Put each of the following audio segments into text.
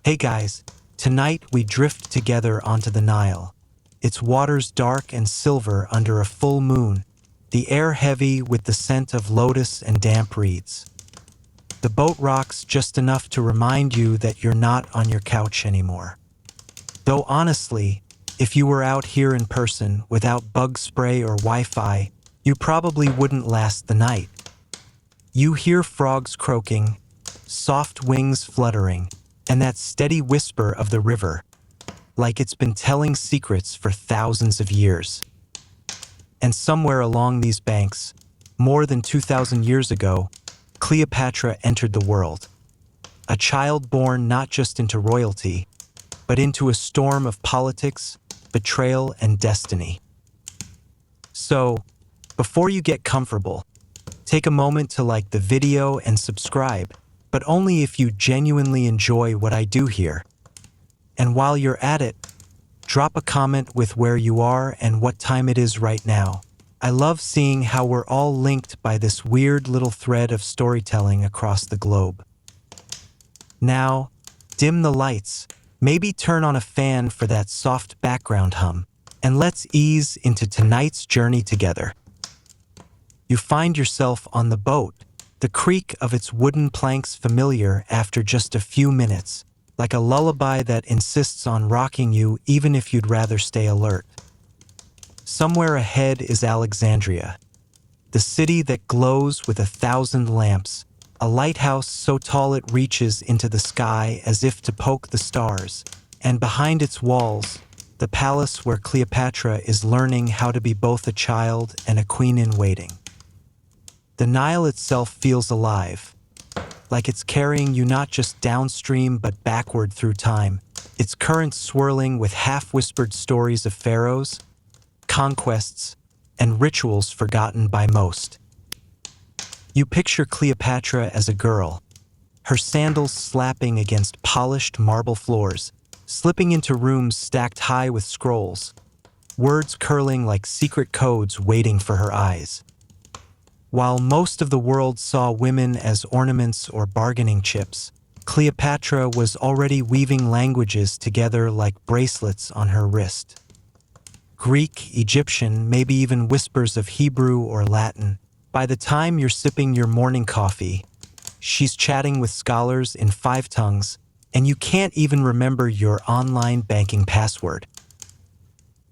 Hey guys, tonight we drift together onto the Nile. Its waters dark and silver under a full moon, the air heavy with the scent of lotus and damp reeds. The boat rocks just enough to remind you that you're not on your couch anymore. Though honestly, if you were out here in person without bug spray or Wi-Fi, you probably wouldn't last the night. You hear frogs croaking, soft wings fluttering, and that steady whisper of the river, like it's been telling secrets for thousands of years. And somewhere along these banks, more than 2,000 years ago, Cleopatra entered the world. A child born not just into royalty, but into a storm of politics, betrayal, and destiny. So, before you get comfortable, take a moment to like the video and subscribe, but only if you genuinely enjoy what I do here. And while you're at it, drop a comment with where you are and what time it is right now. I love seeing how we're all linked by this weird little thread of storytelling across the globe. Now, dim the lights, maybe turn on a fan for that soft background hum, and let's ease into tonight's journey together. You find yourself on the boat, the creak of its wooden planks familiar after just a few minutes, like a lullaby that insists on rocking you even if you'd rather stay alert. Somewhere ahead is Alexandria, the city that glows with 1,000 lamps, a lighthouse so tall it reaches into the sky as if to poke the stars, and behind its walls, the palace where Cleopatra is learning how to be both a child and a queen in waiting. The Nile itself feels alive, like it's carrying you not just downstream but backward through time, its currents swirling with half-whispered stories of pharaohs, conquests, and rituals forgotten by most. You picture Cleopatra as a girl, her sandals slapping against polished marble floors, slipping into rooms stacked high with scrolls, words curling like secret codes waiting for her eyes. While most of the world saw women as ornaments or bargaining chips, Cleopatra was already weaving languages together like bracelets on her wrist. Greek, Egyptian, maybe even whispers of Hebrew or Latin. By the time you're sipping your morning coffee, she's chatting with scholars in 5 tongues, and you can't even remember your online banking password.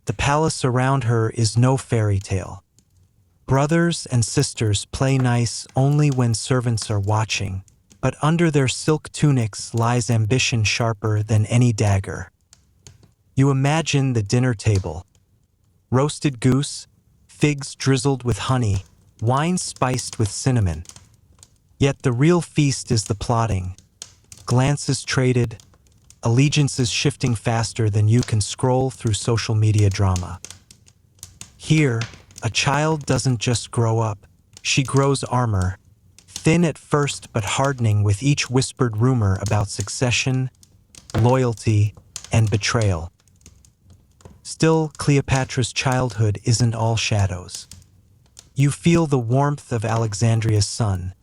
The palace around her is no fairy tale. Brothers and sisters play nice only when servants are watching, but under their silk tunics lies ambition sharper than any dagger. You imagine the dinner table. Roasted goose, figs drizzled with honey, wine spiced with cinnamon. Yet the real feast is the plotting. Glances traded, allegiances shifting faster than you can scroll through social media drama. Here, a child doesn't just grow up, she grows armor, thin at first but hardening with each whispered rumor about succession, loyalty, and betrayal. Still, Cleopatra's childhood isn't all shadows. You feel the warmth of Alexandria's sun,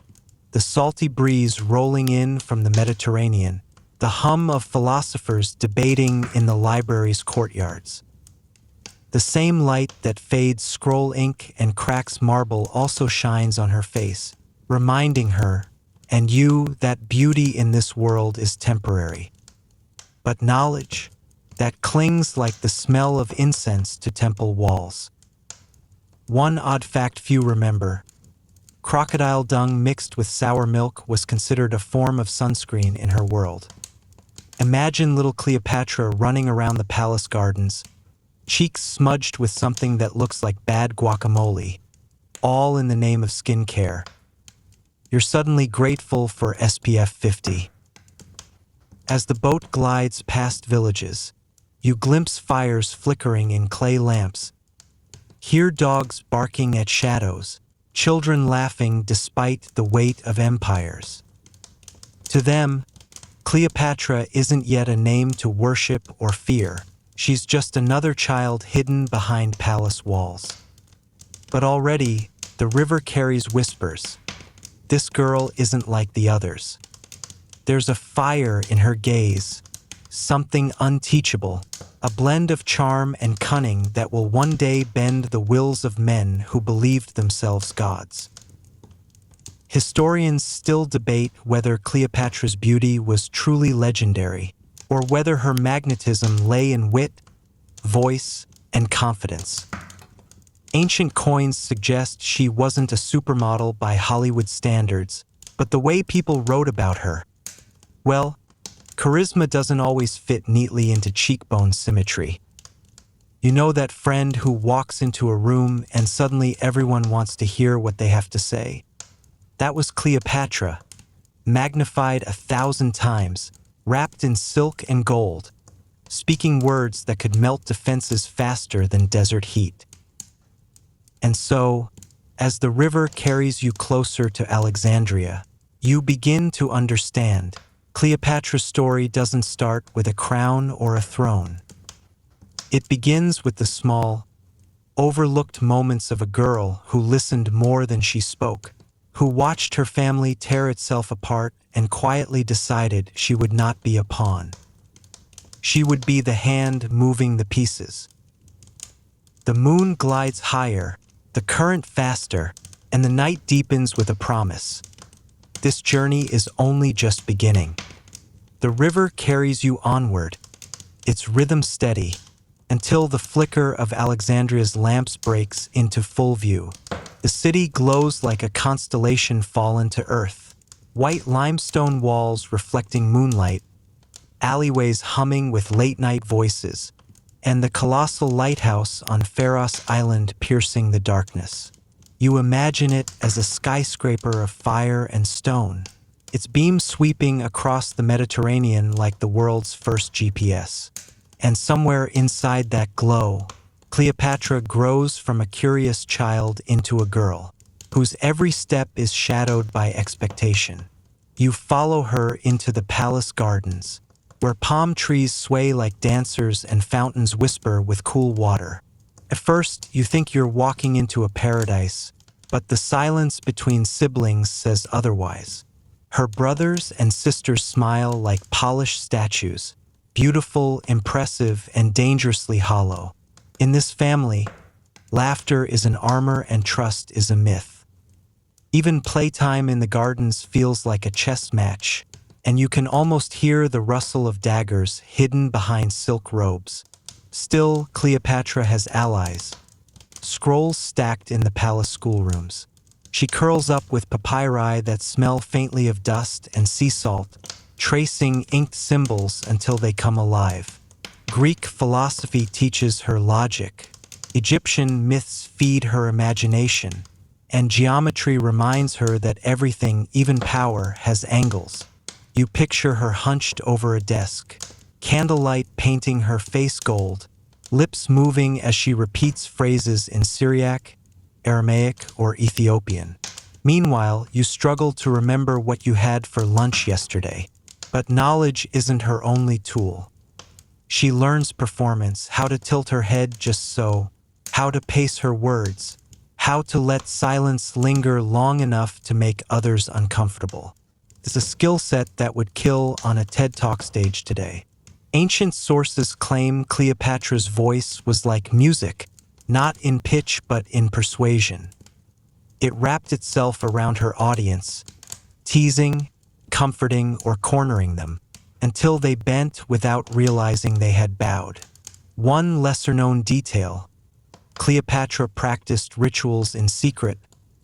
the salty breeze rolling in from the Mediterranean, the hum of philosophers debating in the library's courtyards. The same light that fades scroll ink and cracks marble also shines on her face, reminding her, and you, that beauty in this world is temporary. But knowledge, that clings like the smell of incense to temple walls. One odd fact few remember: crocodile dung mixed with sour milk was considered a form of sunscreen in her world. Imagine little Cleopatra running around the palace gardens, cheeks smudged with something that looks like bad guacamole, all in the name of skincare. You're suddenly grateful for SPF 50. As the boat glides past villages, you glimpse fires flickering in clay lamps, hear dogs barking at shadows, children laughing despite the weight of empires. To them, Cleopatra isn't yet a name to worship or fear. She's just another child hidden behind palace walls. But already, the river carries whispers. This girl isn't like the others. There's a fire in her gaze, something unteachable, a blend of charm and cunning that will one day bend the wills of men who believed themselves gods. Historians still debate whether Cleopatra's beauty was truly legendary, or whether her magnetism lay in wit, voice, and confidence. Ancient coins suggest she wasn't a supermodel by Hollywood standards, but the way people wrote about her, well, charisma doesn't always fit neatly into cheekbone symmetry. You know that friend who walks into a room and suddenly everyone wants to hear what they have to say? That was Cleopatra, magnified 1,000 times, wrapped in silk and gold, speaking words that could melt defenses faster than desert heat. And so, as the river carries you closer to Alexandria, you begin to understand Cleopatra's story doesn't start with a crown or a throne. It begins with the small, overlooked moments of a girl who listened more than she spoke, who watched her family tear itself apart and quietly decided she would not be a pawn. She would be the hand moving the pieces. The moon glides higher, the current faster, and the night deepens with a promise. This journey is only just beginning. The river carries you onward, its rhythm steady, until the flicker of Alexandria's lamps breaks into full view. The city glows like a constellation fallen to earth, white limestone walls reflecting moonlight, alleyways humming with late-night voices, and the colossal lighthouse on Pharos Island piercing the darkness. You imagine it as a skyscraper of fire and stone, its beams sweeping across the Mediterranean like the world's first GPS. And somewhere inside that glow, Cleopatra grows from a curious child into a girl, whose every step is shadowed by expectation. You follow her into the palace gardens, where palm trees sway like dancers and fountains whisper with cool water. At first, you think you're walking into a paradise, but the silence between siblings says otherwise. Her brothers and sisters smile like polished statues, beautiful, impressive, and dangerously hollow. In this family, laughter is an armor and trust is a myth. Even playtime in the gardens feels like a chess match, and you can almost hear the rustle of daggers hidden behind silk robes. Still, Cleopatra has allies. Scrolls stacked in the palace schoolrooms. She curls up with papyri that smell faintly of dust and sea salt, tracing inked symbols until they come alive. Greek philosophy teaches her logic. Egyptian myths feed her imagination. And geometry reminds her that everything, even power, has angles. You picture her hunched over a desk, candlelight painting her face gold, lips moving as she repeats phrases in Syriac, Aramaic, or Ethiopian. Meanwhile, you struggle to remember what you had for lunch yesterday. But knowledge isn't her only tool. She learns performance, how to tilt her head just so, how to pace her words, how to let silence linger long enough to make others uncomfortable. It's a skill set that would kill on a TED Talk stage today. Ancient sources claim Cleopatra's voice was like music, not in pitch but in persuasion. It wrapped itself around her audience, teasing, comforting, or cornering them, until they bent without realizing they had bowed. One lesser-known detail: Cleopatra practiced rituals in secret,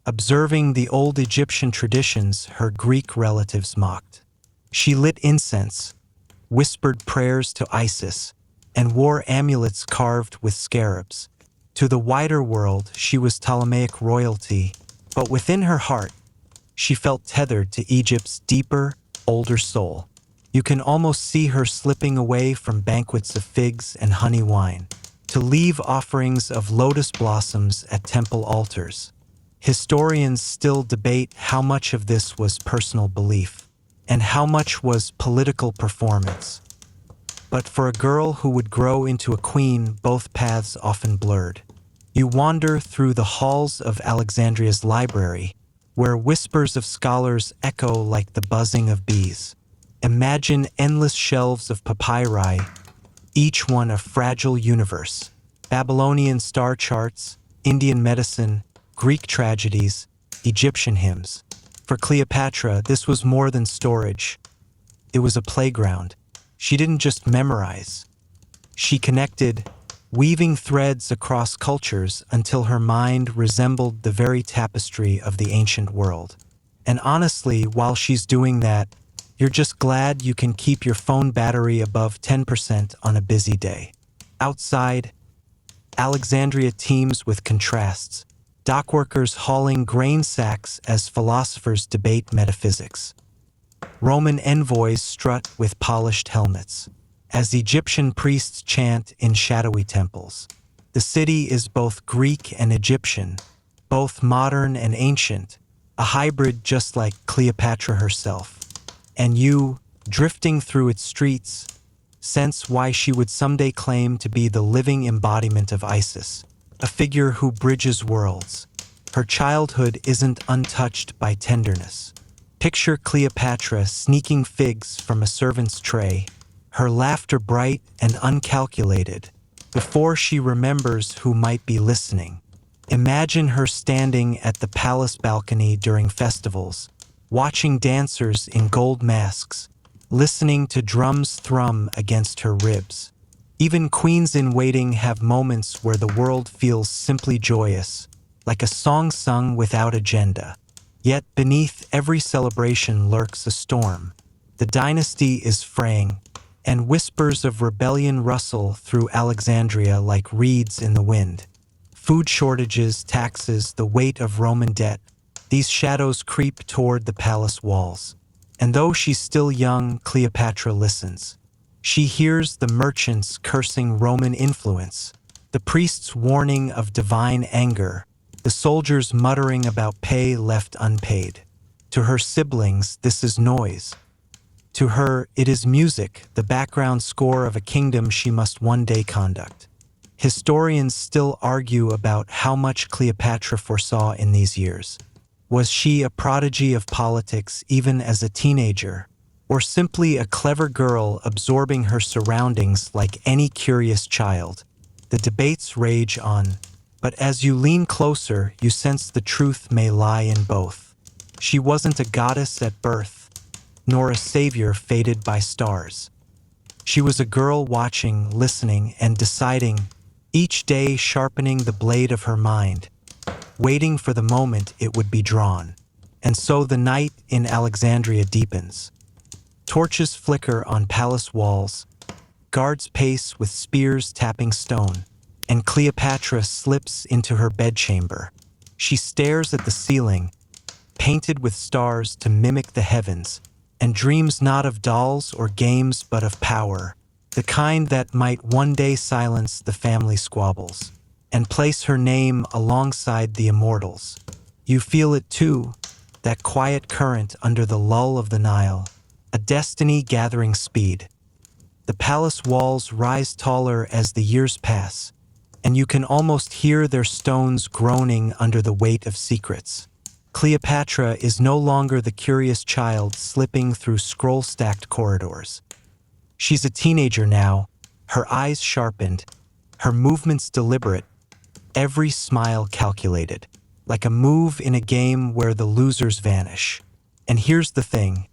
observing the old Egyptian traditions her Greek relatives mocked. She lit incense, whispered prayers to Isis, and wore amulets carved with scarabs. To the wider world, she was Ptolemaic royalty, but within her heart, she felt tethered to Egypt's deeper, older soul. You can almost see her slipping away from banquets of figs and honey wine, to leave offerings of lotus blossoms at temple altars. Historians still debate how much of this was personal belief, and how much was political performance. But for a girl who would grow into a queen, both paths often blurred. You wander through the halls of Alexandria's library, where whispers of scholars echo like the buzzing of bees. Imagine endless shelves of papyri, each one a fragile universe. Babylonian star charts, Indian medicine, Greek tragedies, Egyptian hymns. For Cleopatra, this was more than storage. It was a playground. She didn't just memorize. She connected, weaving threads across cultures until her mind resembled the very tapestry of the ancient world. And honestly, while she's doing that, you're just glad you can keep your phone battery above 10% on a busy day. Outside, Alexandria teems with contrasts, dockworkers hauling grain sacks as philosophers debate metaphysics. Roman envoys strut with polished helmets, as Egyptian priests chant in shadowy temples. The city is both Greek and Egyptian, both modern and ancient, a hybrid just like Cleopatra herself. And you, drifting through its streets, sense why she would someday claim to be the living embodiment of Isis, a figure who bridges worlds. Her childhood isn't untouched by tenderness. Picture Cleopatra sneaking figs from a servant's tray, her laughter bright and uncalculated, before she remembers who might be listening. Imagine her standing at the palace balcony during festivals, watching dancers in gold masks, listening to drums thrum against her ribs. Even queens in waiting have moments where the world feels simply joyous, like a song sung without agenda. Yet beneath every celebration lurks a storm. The dynasty is fraying, and whispers of rebellion rustle through Alexandria like reeds in the wind. Food shortages, taxes, the weight of Roman debt, these shadows creep toward the palace walls. And though she's still young, Cleopatra listens. She hears the merchants cursing Roman influence, the priests warning of divine anger, the soldiers muttering about pay left unpaid. To her siblings, this is noise. To her, it is music, the background score of a kingdom she must one day conduct. Historians still argue about how much Cleopatra foresaw in these years. Was she a prodigy of politics even as a teenager, or simply a clever girl absorbing her surroundings like any curious child? The debates rage on, but as you lean closer, you sense the truth may lie in both. She wasn't a goddess at birth, nor a savior fated by stars. She was a girl watching, listening, and deciding, each day sharpening the blade of her mind, waiting for the moment it would be drawn. And so the night in Alexandria deepens. Torches flicker on palace walls, guards pace with spears tapping stone, and Cleopatra slips into her bedchamber. She stares at the ceiling, painted with stars to mimic the heavens, and dreams not of dolls or games but of power, the kind that might one day silence the family squabbles and place her name alongside the immortals. You feel it too, that quiet current under the lull of the Nile, a destiny gathering speed. The palace walls rise taller as the years pass, and you can almost hear their stones groaning under the weight of secrets. Cleopatra is no longer the curious child slipping through scroll-stacked corridors. She's a teenager now, her eyes sharpened, her movements deliberate, every smile calculated, like a move in a game where the losers vanish. And here's the thing.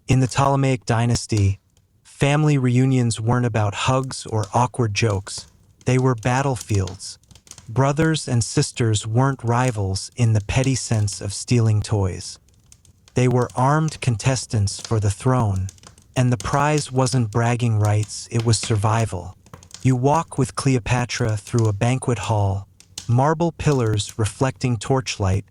In the Ptolemaic dynasty, family reunions weren't about hugs or awkward jokes. They were battlefields. Brothers and sisters weren't rivals in the petty sense of stealing toys. They were armed contestants for the throne, and the prize wasn't bragging rights, it was survival. You walk with Cleopatra through a banquet hall, marble pillars reflecting torchlight,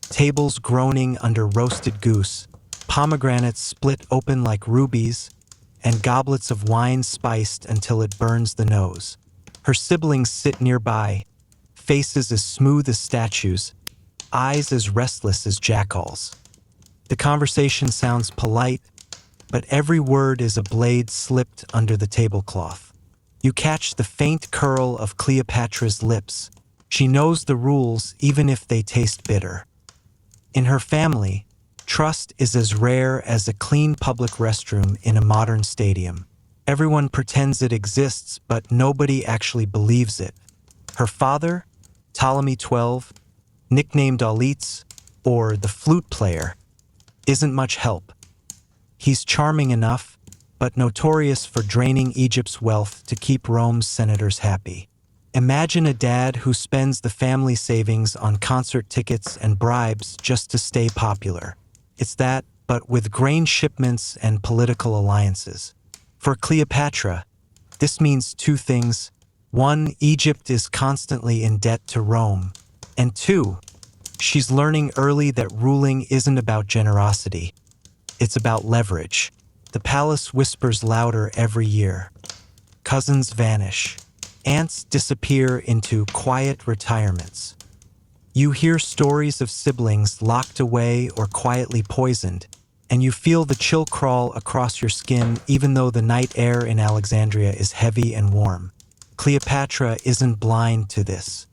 tables groaning under roasted goose, pomegranates split open like rubies, and goblets of wine spiced until it burns the nose. Her siblings sit nearby, faces as smooth as statues, eyes as restless as jackals. The conversation sounds polite, but every word is a blade slipped under the tablecloth. You catch the faint curl of Cleopatra's lips. She knows the rules even if they taste bitter. In her family, Trust is as rare as a clean public restroom in a modern stadium. Everyone pretends it exists, but nobody actually believes it. Her father, Ptolemy XII, nicknamed Alitz, or the flute player, isn't much help. He's charming enough, but notorious for draining Egypt's wealth to keep Rome's senators happy. Imagine a dad who spends the family savings on concert tickets and bribes just to stay popular. It's that, but with grain shipments and political alliances. For Cleopatra, this means two things. One, Egypt is constantly in debt to Rome. And two, she's learning early that ruling isn't about generosity. It's about leverage. The palace whispers louder every year. Cousins vanish. Aunts disappear into quiet retirements. You hear stories of siblings locked away or quietly poisoned, and you feel the chill crawl across your skin even though the night air in Alexandria is heavy and warm. Cleopatra isn't blind to this.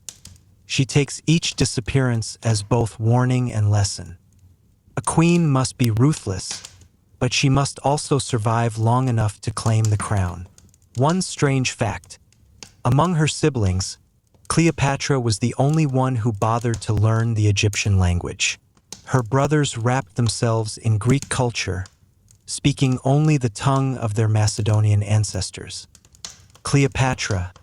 She takes each disappearance as both warning and lesson. A queen must be ruthless, but she must also survive long enough to claim the crown. One strange fact: among her siblings, Cleopatra was the only one who bothered to learn the Egyptian language. Her brothers wrapped themselves in Greek culture, speaking only the tongue of their Macedonian ancestors. Cleopatra,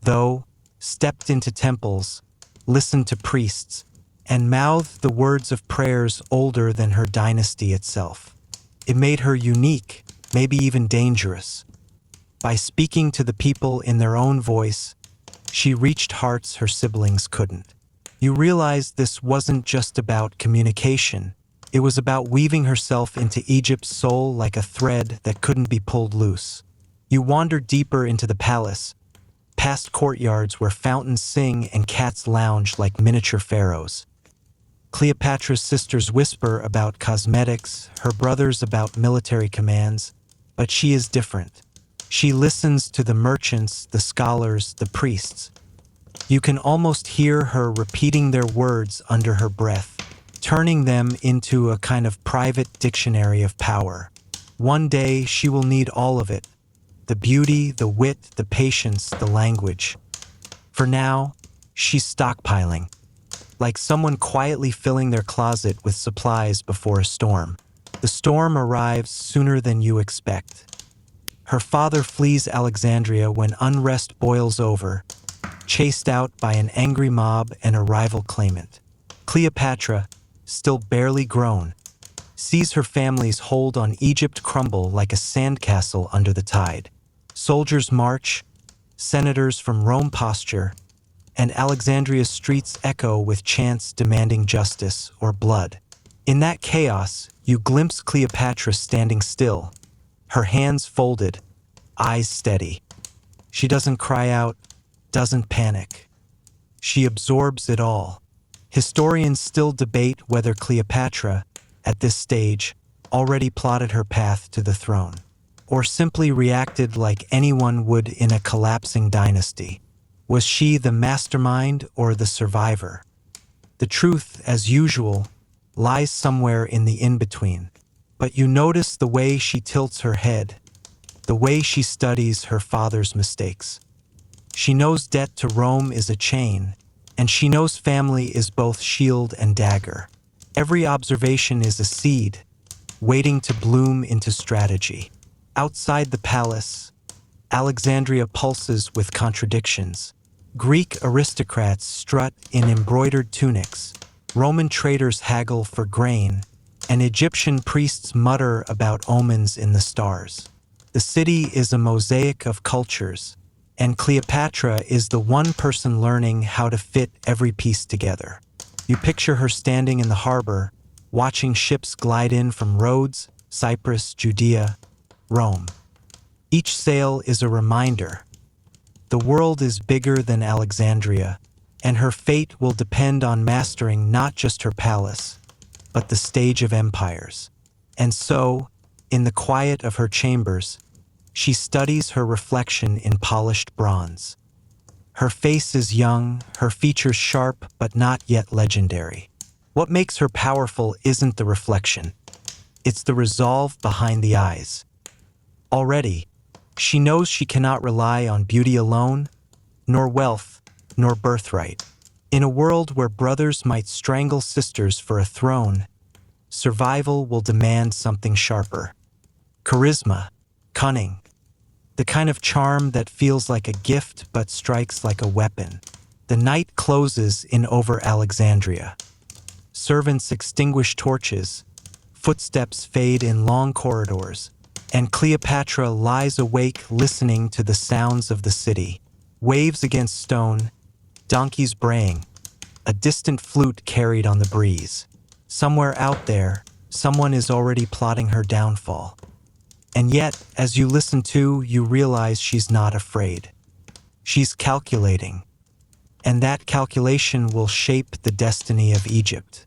though, stepped into temples, listened to priests, and mouthed the words of prayers older than her dynasty itself. It made her unique, maybe even dangerous. By speaking to the people in their own voice, she reached hearts her siblings couldn't. You realize this wasn't just about communication. It was about weaving herself into Egypt's soul like a thread that couldn't be pulled loose. You wander deeper into the palace, past courtyards where fountains sing and cats lounge like miniature pharaohs. Cleopatra's sisters whisper about cosmetics, her brothers about military commands, but she is different. She listens to the merchants, the scholars, the priests. You can almost hear her repeating their words under her breath, turning them into a kind of private dictionary of power. One day she will need all of it: the beauty, the wit, the patience, the language. For now, she's stockpiling, like someone quietly filling their closet with supplies before a storm. The storm arrives sooner than you expect. Her father flees Alexandria when unrest boils over, chased out by an angry mob and a rival claimant. Cleopatra, still barely grown, sees her family's hold on Egypt crumble like a sandcastle under the tide. Soldiers march, senators from Rome posture, and Alexandria's streets echo with chants demanding justice or blood. In that chaos, you glimpse Cleopatra standing still, her hands folded, eyes steady. She doesn't cry out, doesn't panic. She absorbs it all. Historians still debate whether Cleopatra, at this stage, already plotted her path to the throne, or simply reacted like anyone would in a collapsing dynasty. Was she the mastermind or the survivor? The truth, as usual, lies somewhere in the in-between. But you notice the way she tilts her head, the way she studies her father's mistakes. She knows debt to Rome is a chain, and she knows family is both shield and dagger. Every observation is a seed, waiting to bloom into strategy. Outside the palace, Alexandria pulses with contradictions. Greek aristocrats strut in embroidered tunics, Roman traders haggle for grain, and Egyptian priests mutter about omens in the stars. The city is a mosaic of cultures, and Cleopatra is the one person learning how to fit every piece together. You picture her standing in the harbor, watching ships glide in from Rhodes, Cyprus, Judea, Rome. Each sail is a reminder. The world is bigger than Alexandria, and her fate will depend on mastering not just her palace, but the stage of empires. And so, in the quiet of her chambers, she studies her reflection in polished bronze. Her face is young, her features sharp but not yet legendary. What makes her powerful isn't the reflection. It's the resolve behind the eyes. Already, she knows she cannot rely on beauty alone, nor wealth, nor birthright. In a world where brothers might strangle sisters for a throne, survival will demand something sharper. Charisma, cunning, the kind of charm that feels like a gift but strikes like a weapon. The night closes in over Alexandria. Servants extinguish torches, footsteps fade in long corridors, and Cleopatra lies awake listening to the sounds of the city. Waves against stone, donkeys braying, a distant flute carried on the breeze. Somewhere out there, someone is already plotting her downfall. And yet, as you listen to, you realize she's not afraid. She's calculating. And that calculation will shape the destiny of Egypt.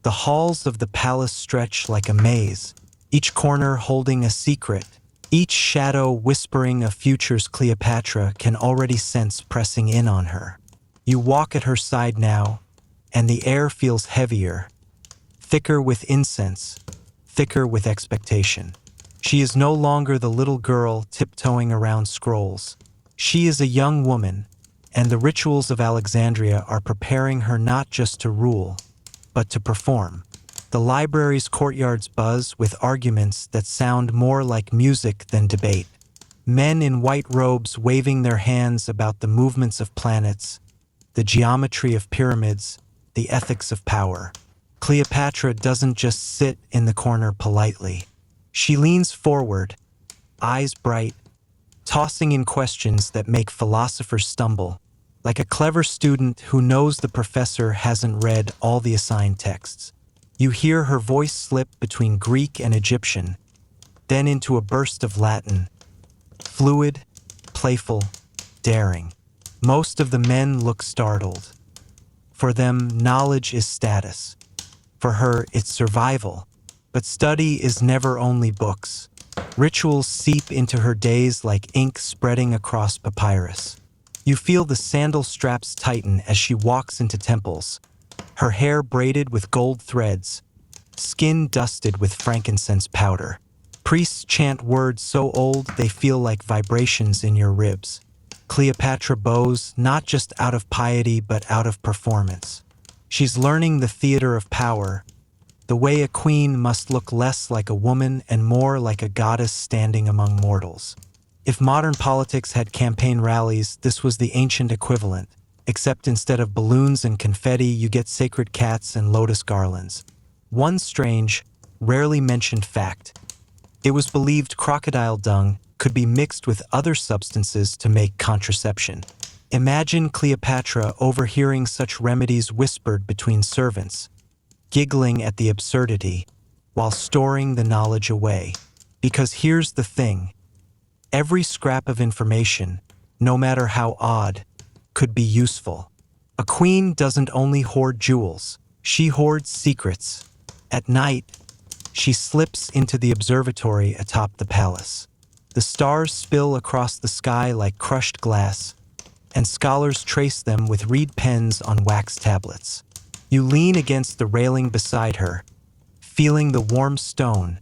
The halls of the palace stretch like a maze, each corner holding a secret, each shadow whispering a future's Cleopatra can already sense pressing in on her. You walk at her side now, and the air feels heavier, thicker with incense, thicker with expectation. She is no longer the little girl tiptoeing around scrolls. She is a young woman, and the rituals of Alexandria are preparing her not just to rule, but to perform. The library's courtyards buzz with arguments that sound more like music than debate. Men in white robes waving their hands about the movements of planets, the geometry of pyramids, the ethics of power. Cleopatra doesn't just sit in the corner politely. She leans forward, eyes bright, tossing in questions that make philosophers stumble, like a clever student who knows the professor hasn't read all the assigned texts. You hear her voice slip between Greek and Egyptian, then into a burst of Latin. Fluid, playful, daring. Most of the men look startled. For them, knowledge is status. For her, it's survival. But study is never only books. Rituals seep into her days like ink spreading across papyrus. You feel the sandal straps tighten as she walks into temples, her hair braided with gold threads, skin dusted with frankincense powder. Priests chant words so old they feel like vibrations in your ribs. Cleopatra bows not just out of piety but out of performance. She's learning the theater of power, the way a queen must look less like a woman and more like a goddess standing among mortals. If modern politics had campaign rallies, this was the ancient equivalent, except instead of balloons and confetti, you get sacred cats and lotus garlands. One strange, rarely mentioned fact: it was believed crocodile dung could be mixed with other substances to make contraception. Imagine Cleopatra overhearing such remedies whispered between servants, giggling at the absurdity, while storing the knowledge away. Because here's the thing: every scrap of information, no matter how odd, could be useful. A queen doesn't only hoard jewels, she hoards secrets. At night, she slips into the observatory atop the palace. The stars spill across the sky like crushed glass, and scholars trace them with reed pens on wax tablets. You lean against the railing beside her, feeling the warm stone,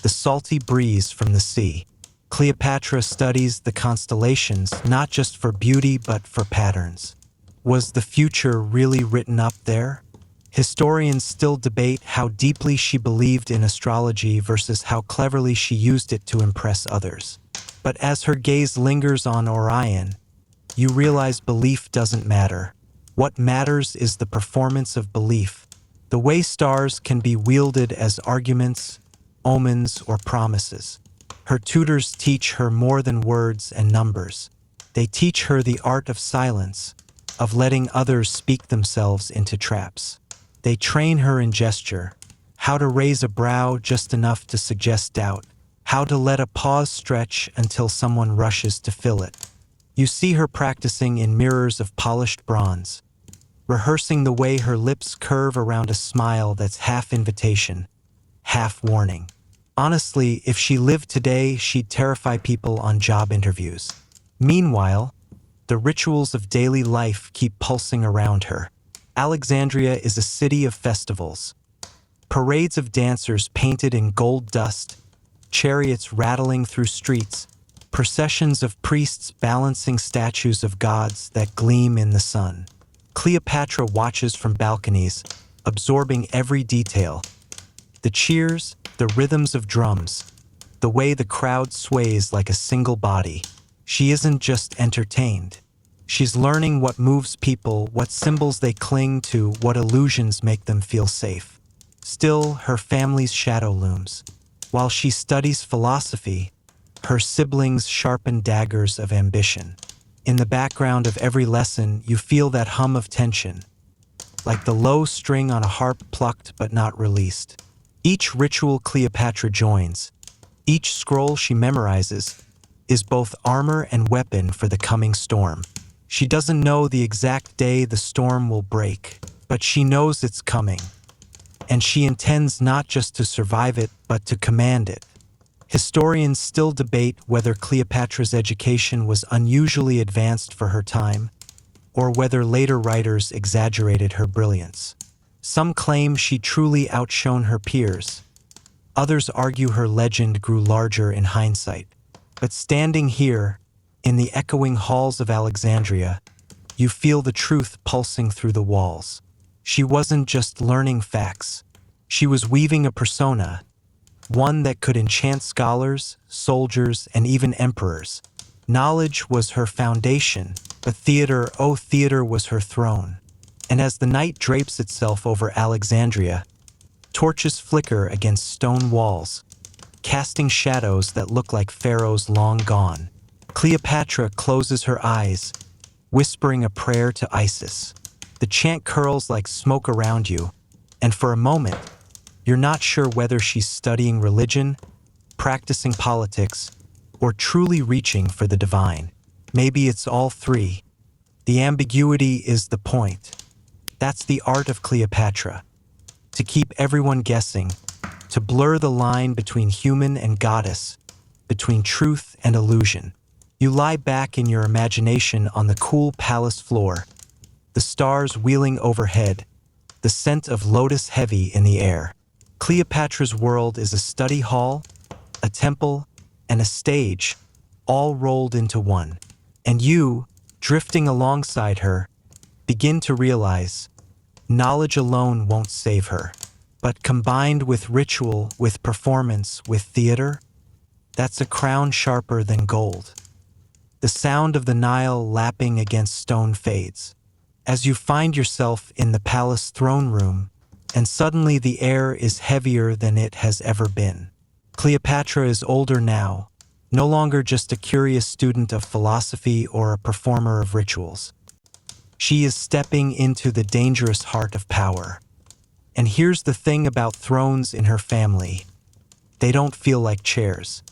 the salty breeze from the sea. Cleopatra studies the constellations not just for beauty but for patterns. Was the future really written up there? Historians still debate how deeply she believed in astrology versus how cleverly she used it to impress others. But as her gaze lingers on Orion, you realize belief doesn't matter. What matters is the performance of belief, the way stars can be wielded as arguments, omens, or promises. Her tutors teach her more than words and numbers. They teach her the art of silence, of letting others speak themselves into traps. They train her in gesture, how to raise a brow just enough to suggest doubt, how to let a pause stretch until someone rushes to fill it. You see her practicing in mirrors of polished bronze, rehearsing the way her lips curve around a smile that's half invitation, half warning. Honestly, if she lived today, she'd terrify people on job interviews. Meanwhile, the rituals of daily life keep pulsing around her. Alexandria is a city of festivals. Parades of dancers painted in gold dust, chariots rattling through streets, processions of priests balancing statues of gods that gleam in the sun. Cleopatra watches from balconies, absorbing every detail. The cheers, the rhythms of drums, the way the crowd sways like a single body. She isn't just entertained. She's learning what moves people, what symbols they cling to, what illusions make them feel safe. Still, her family's shadow looms. While she studies philosophy, her siblings sharpen daggers of ambition. In the background of every lesson, you feel that hum of tension, like the low string on a harp plucked but not released. Each ritual Cleopatra joins, each scroll she memorizes, is both armor and weapon for the coming storm. She doesn't know the exact day the storm will break, but she knows it's coming. And she intends not just to survive it, but to command it. Historians still debate whether Cleopatra's education was unusually advanced for her time, or whether later writers exaggerated her brilliance. Some claim she truly outshone her peers. Others argue her legend grew larger in hindsight. But standing here, in the echoing halls of Alexandria, you feel the truth pulsing through the walls. She wasn't just learning facts. She was weaving a persona, one that could enchant scholars, soldiers, and even emperors. Knowledge was her foundation, but theater, oh theater, was her throne. And as the night drapes itself over Alexandria, torches flicker against stone walls, casting shadows that look like pharaohs long gone. Cleopatra closes her eyes, whispering a prayer to Isis. The chant curls like smoke around you, and for a moment, you're not sure whether she's studying religion, practicing politics, or truly reaching for the divine. Maybe it's all three. The ambiguity is the point. That's the art of Cleopatra. To keep everyone guessing, to blur the line between human and goddess, between truth and illusion. You lie back in your imagination on the cool palace floor, the stars wheeling overhead, the scent of lotus heavy in the air. Cleopatra's world is a study hall, a temple, and a stage, all rolled into one. And you, drifting alongside her, begin to realize knowledge alone won't save her. But combined with ritual, with performance, with theater, that's a crown sharper than gold. The sound of the Nile lapping against stone fades, as you find yourself in the palace throne room, and suddenly the air is heavier than it has ever been. Cleopatra is older now, no longer just a curious student of philosophy or a performer of rituals. She is stepping into the dangerous heart of power. And here's the thing about thrones in her family. They don't feel like chairs.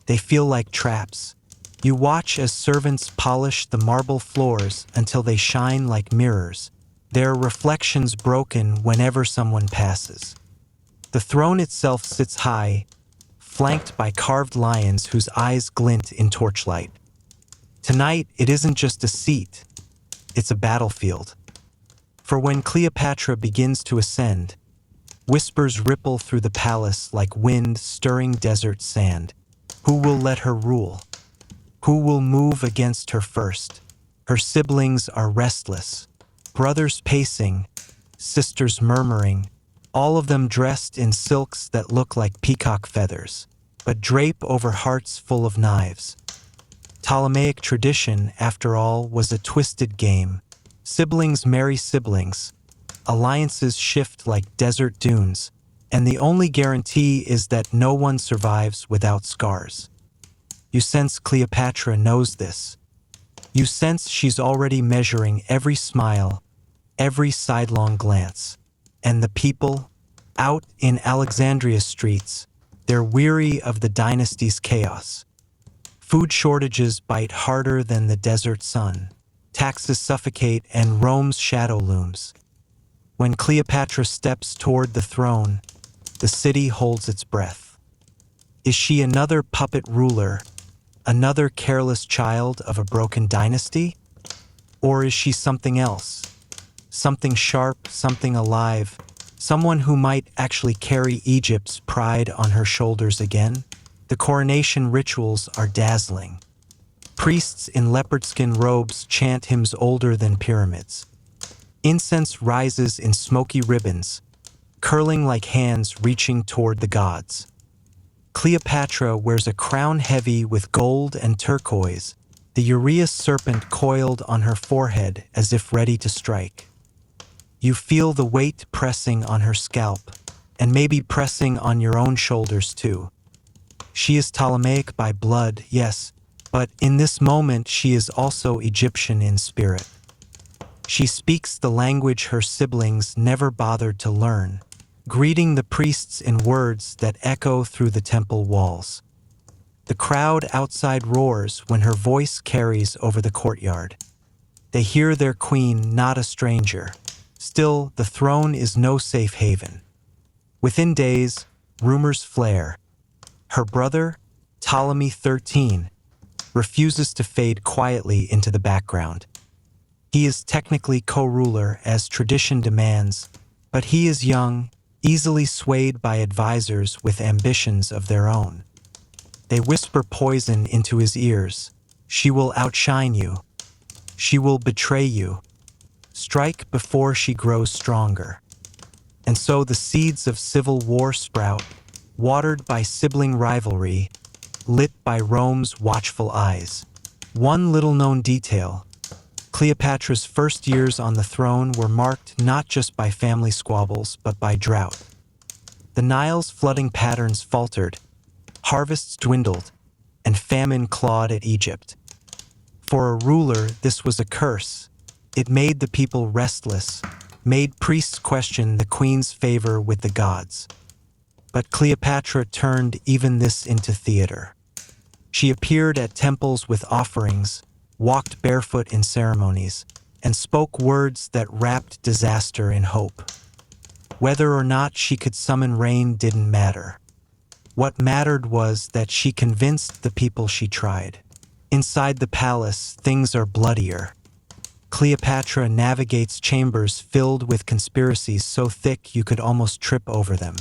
They feel like traps. You watch as servants polish the marble floors until they shine like mirrors, their reflections broken whenever someone passes. The throne itself sits high, flanked by carved lions whose eyes glint in torchlight. Tonight, it isn't just a seat, it's a battlefield. For when Cleopatra begins to ascend, whispers ripple through the palace like wind stirring desert sand. Who will let her rule? Who will move against her first? Her siblings are restless, brothers pacing, sisters murmuring, all of them dressed in silks that look like peacock feathers, but drape over hearts full of knives. Ptolemaic tradition, after all, was a twisted game. Siblings marry siblings, alliances shift like desert dunes, and the only guarantee is that no one survives without scars. You sense Cleopatra knows this. You sense she's already measuring every smile, every sidelong glance. And the people, out in Alexandria's streets, they're weary of the dynasty's chaos. Food shortages bite harder than the desert sun. Taxes suffocate and Rome's shadow looms. When Cleopatra steps toward the throne, the city holds its breath. Is she another puppet ruler, another careless child of a broken dynasty? Or is she something else? something sharp, something alive, someone who might actually carry Egypt's pride on her shoulders again. The coronation rituals are dazzling. Priests in leopard-skin robes chant hymns older than pyramids. Incense rises in smoky ribbons, curling like hands reaching toward the gods. Cleopatra wears a crown heavy with gold and turquoise, the uraeus serpent coiled on her forehead as if ready to strike. You feel the weight pressing on her scalp, and maybe pressing on your own shoulders too. She is Ptolemaic by blood, yes, but in this moment she is also Egyptian in spirit. She speaks the language her siblings never bothered to learn, greeting the priests in words that echo through the temple walls. The crowd outside roars when her voice carries over the courtyard. They hear their queen, not a stranger. Still, the throne is no safe haven. Within days, rumors flare. Her brother, Ptolemy XIII, refuses to fade quietly into the background. He is technically co-ruler as tradition demands, but he is young, easily swayed by advisors with ambitions of their own. They whisper poison into his ears. She will outshine you. She will betray you. Strike before she grows stronger. And so the seeds of civil war sprout, watered by sibling rivalry, lit by Rome's watchful eyes. One little-known detail: Cleopatra's first years on the throne were marked not just by family squabbles, but by drought. The Nile's flooding patterns faltered, harvests dwindled, and famine clawed at Egypt. For a ruler, this was a curse. It made the people restless, made priests question the queen's favor with the gods. But Cleopatra turned even this into theater. She appeared at temples with offerings, walked barefoot in ceremonies, and spoke words that wrapped disaster in hope. Whether or not she could summon rain didn't matter. What mattered was that she convinced the people she tried. Inside the palace, things are bloodier. Cleopatra navigates chambers filled with conspiracies so thick you could almost trip over them.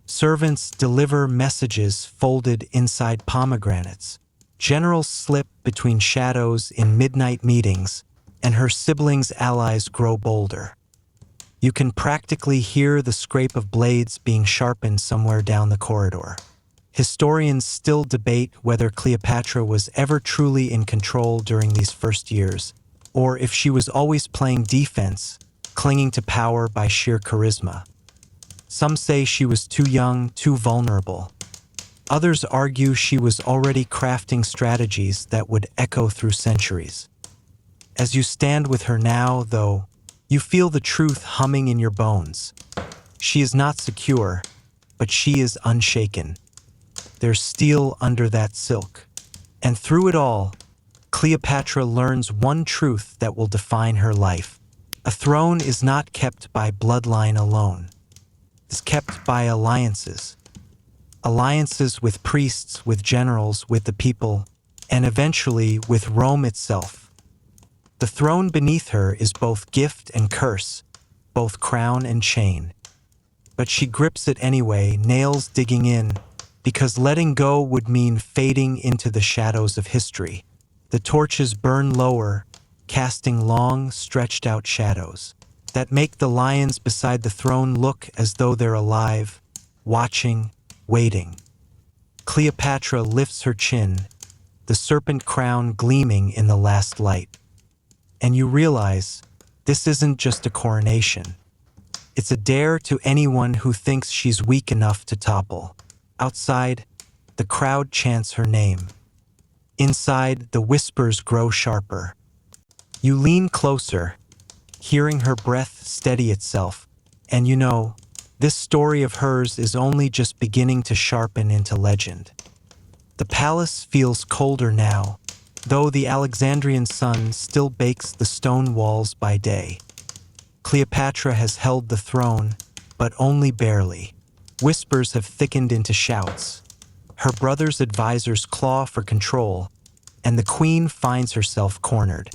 Servants deliver messages folded inside pomegranates. Generals slip between shadows in midnight meetings, and her siblings' allies grow bolder. You can practically hear the scrape of blades being sharpened somewhere down the corridor. Historians still debate whether Cleopatra was ever truly in control during these first years, or if she was always playing defense, clinging to power by sheer charisma. Some say she was too young, too vulnerable. Others argue she was already crafting strategies that would echo through centuries. As you stand with her now, though, you feel the truth humming in your bones. She is not secure, but she is unshaken. There's steel under that silk. And through it all, Cleopatra learns one truth that will define her life. A throne is not kept by bloodline alone. It's kept by alliances. Alliances with priests, with generals, with the people, and eventually with Rome itself. The throne beneath her is both gift and curse, both crown and chain. But she grips it anyway, nails digging in, because letting go would mean fading into the shadows of history. The torches burn lower, casting long, stretched-out shadows that make the lions beside the throne look as though they're alive, watching, waiting. Cleopatra lifts her chin, the serpent crown gleaming in the last light. And you realize this isn't just a coronation. It's a dare to anyone who thinks she's weak enough to topple. Outside, the crowd chants her name. Inside, the whispers grow sharper. You lean closer, hearing her breath steady itself, and you know, this story of hers is only just beginning to sharpen into legend. The palace feels colder now, though the Alexandrian sun still bakes the stone walls by day. Cleopatra has held the throne, but only barely. Whispers have thickened into shouts. Her brother's advisors claw for control, and the queen finds herself cornered.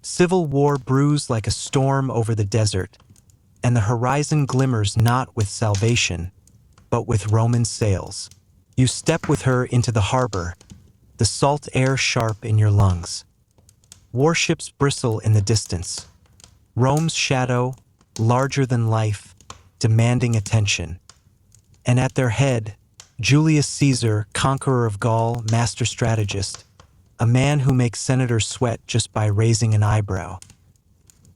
Civil war brews like a storm over the desert, and the horizon glimmers not with salvation, but with Roman sails. You step with her into the harbor, the salt air sharp in your lungs. Warships bristle in the distance. Rome's shadow, larger than life, demanding attention. And at their head, Julius Caesar, conqueror of Gaul, master strategist, a man who makes senators sweat just by raising an eyebrow.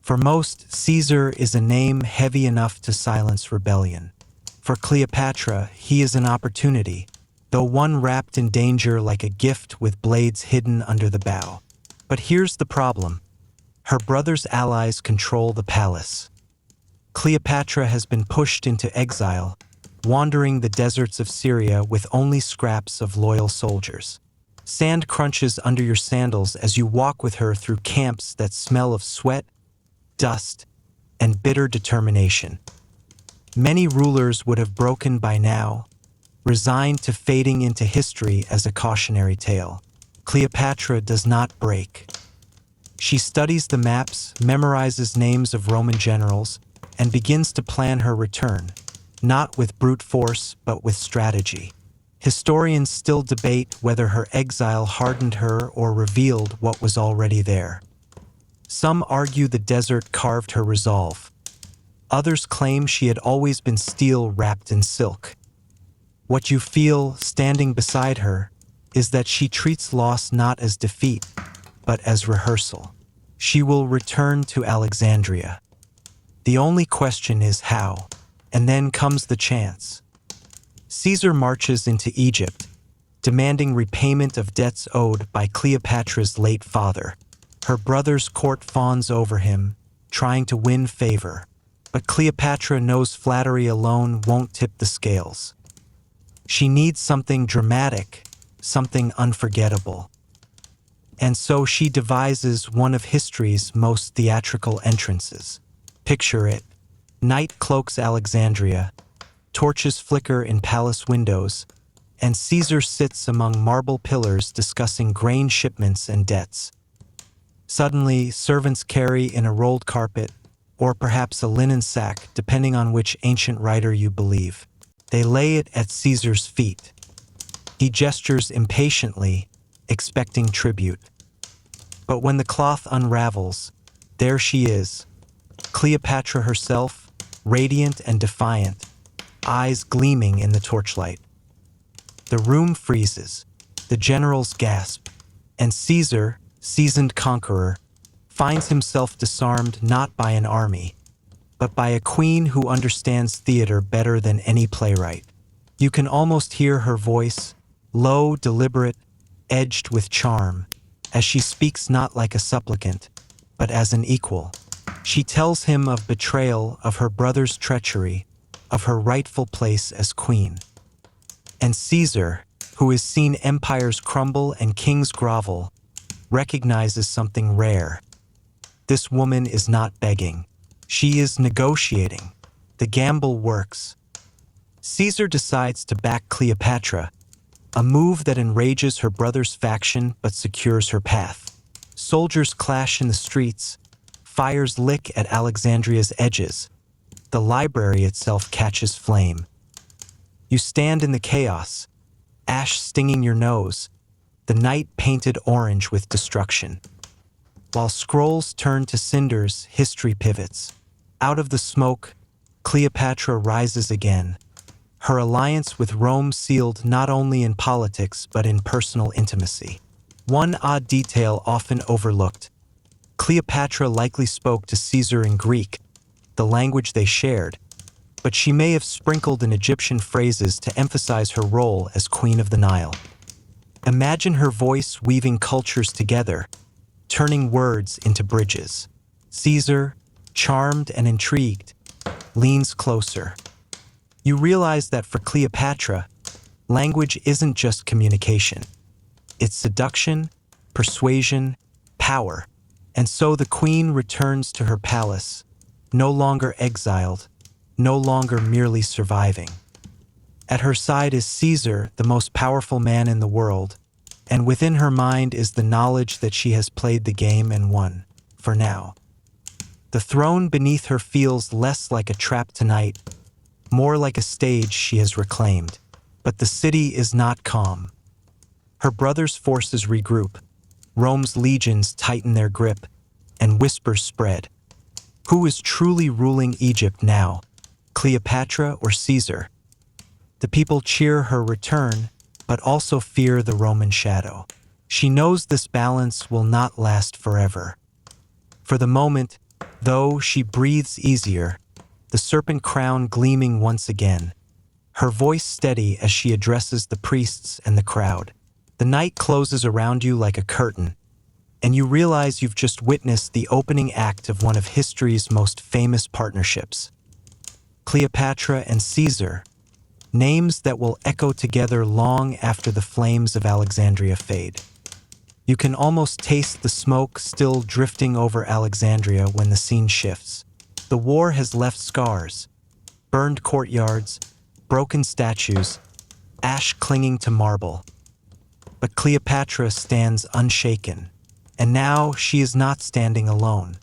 For most, Caesar is a name heavy enough to silence rebellion. For Cleopatra, he is an opportunity, though one wrapped in danger like a gift with blades hidden under the bow. But here's the problem. Her brother's allies control the palace. Cleopatra has been pushed into exile, wandering the deserts of Syria with only scraps of loyal soldiers. Sand crunches under your sandals as you walk with her through camps that smell of sweat, dust, and bitter determination. Many rulers would have broken by now, resigned to fading into history as a cautionary tale. Cleopatra does not break. She studies the maps, memorizes names of Roman generals, and begins to plan her return, not with brute force, but with strategy. Historians still debate whether her exile hardened her or revealed what was already there. Some argue the desert carved her resolve. Others claim she had always been steel wrapped in silk. What you feel, standing beside her, is that she treats loss not as defeat, but as rehearsal. She will return to Alexandria. The only question is how, and then comes the chance. Caesar marches into Egypt, demanding repayment of debts owed by Cleopatra's late father. Her brother's court fawns over him, trying to win favor, but Cleopatra knows flattery alone won't tip the scales. She needs something dramatic, something unforgettable. And so she devises one of history's most theatrical entrances. Picture it. Night cloaks Alexandria, torches flicker in palace windows, and Caesar sits among marble pillars discussing grain shipments and debts. Suddenly, servants carry in a rolled carpet, or perhaps a linen sack, depending on which ancient writer you believe. They lay it at Caesar's feet. He gestures impatiently, expecting tribute. But when the cloth unravels, there she is, Cleopatra herself, radiant and defiant, eyes gleaming in the torchlight. The room freezes, the generals gasp, and Caesar, seasoned conqueror, finds himself disarmed not by an army, but by a queen who understands theater better than any playwright. You can almost hear her voice, low, deliberate, edged with charm, as she speaks not like a supplicant, but as an equal. She tells him of betrayal, of her brother's treachery, of her rightful place as queen. And Caesar, who has seen empires crumble and kings grovel, recognizes something rare. This woman is not begging. She is negotiating. The gamble works. Caesar decides to back Cleopatra, a move that enrages her brother's faction but secures her path. Soldiers clash in the streets, fires lick at Alexandria's edges. The library itself catches flame. You stand in the chaos, ash stinging your nose, the night painted orange with destruction. While scrolls turn to cinders, history pivots. Out of the smoke, Cleopatra rises again, her alliance with Rome sealed not only in politics but in personal intimacy. One odd detail often overlooked. Cleopatra likely spoke to Caesar in Greek, the language they shared, but she may have sprinkled in Egyptian phrases to emphasize her role as Queen of the Nile. Imagine her voice weaving cultures together, turning words into bridges. Caesar, charmed and intrigued, leans closer. You realize that for Cleopatra, language isn't just communication. It's seduction, persuasion, power. And so the queen returns to her palace, no longer exiled, no longer merely surviving. At her side is Caesar, the most powerful man in the world, and within her mind is the knowledge that she has played the game and won. for now. The throne beneath her feels less like a trap tonight, more like a stage she has reclaimed. But the city is not calm. Her brother's forces regroup, Rome's legions tighten their grip, and whispers spread. Who is truly ruling Egypt now, Cleopatra or Caesar? The people cheer her return, but also fear the Roman shadow. She knows this balance will not last forever. For the moment, though, she breathes easier, the serpent crown gleaming once again, her voice steady as she addresses the priests and the crowd. The night closes around you like a curtain, and you realize you've just witnessed the opening act of one of history's most famous partnerships. Cleopatra and Caesar, names that will echo together long after the flames of Alexandria fade. You can almost taste the smoke still drifting over Alexandria when the scene shifts. The war has left scars, burned courtyards, broken statues, ash clinging to marble. But Cleopatra stands unshaken, and now she is not standing alone.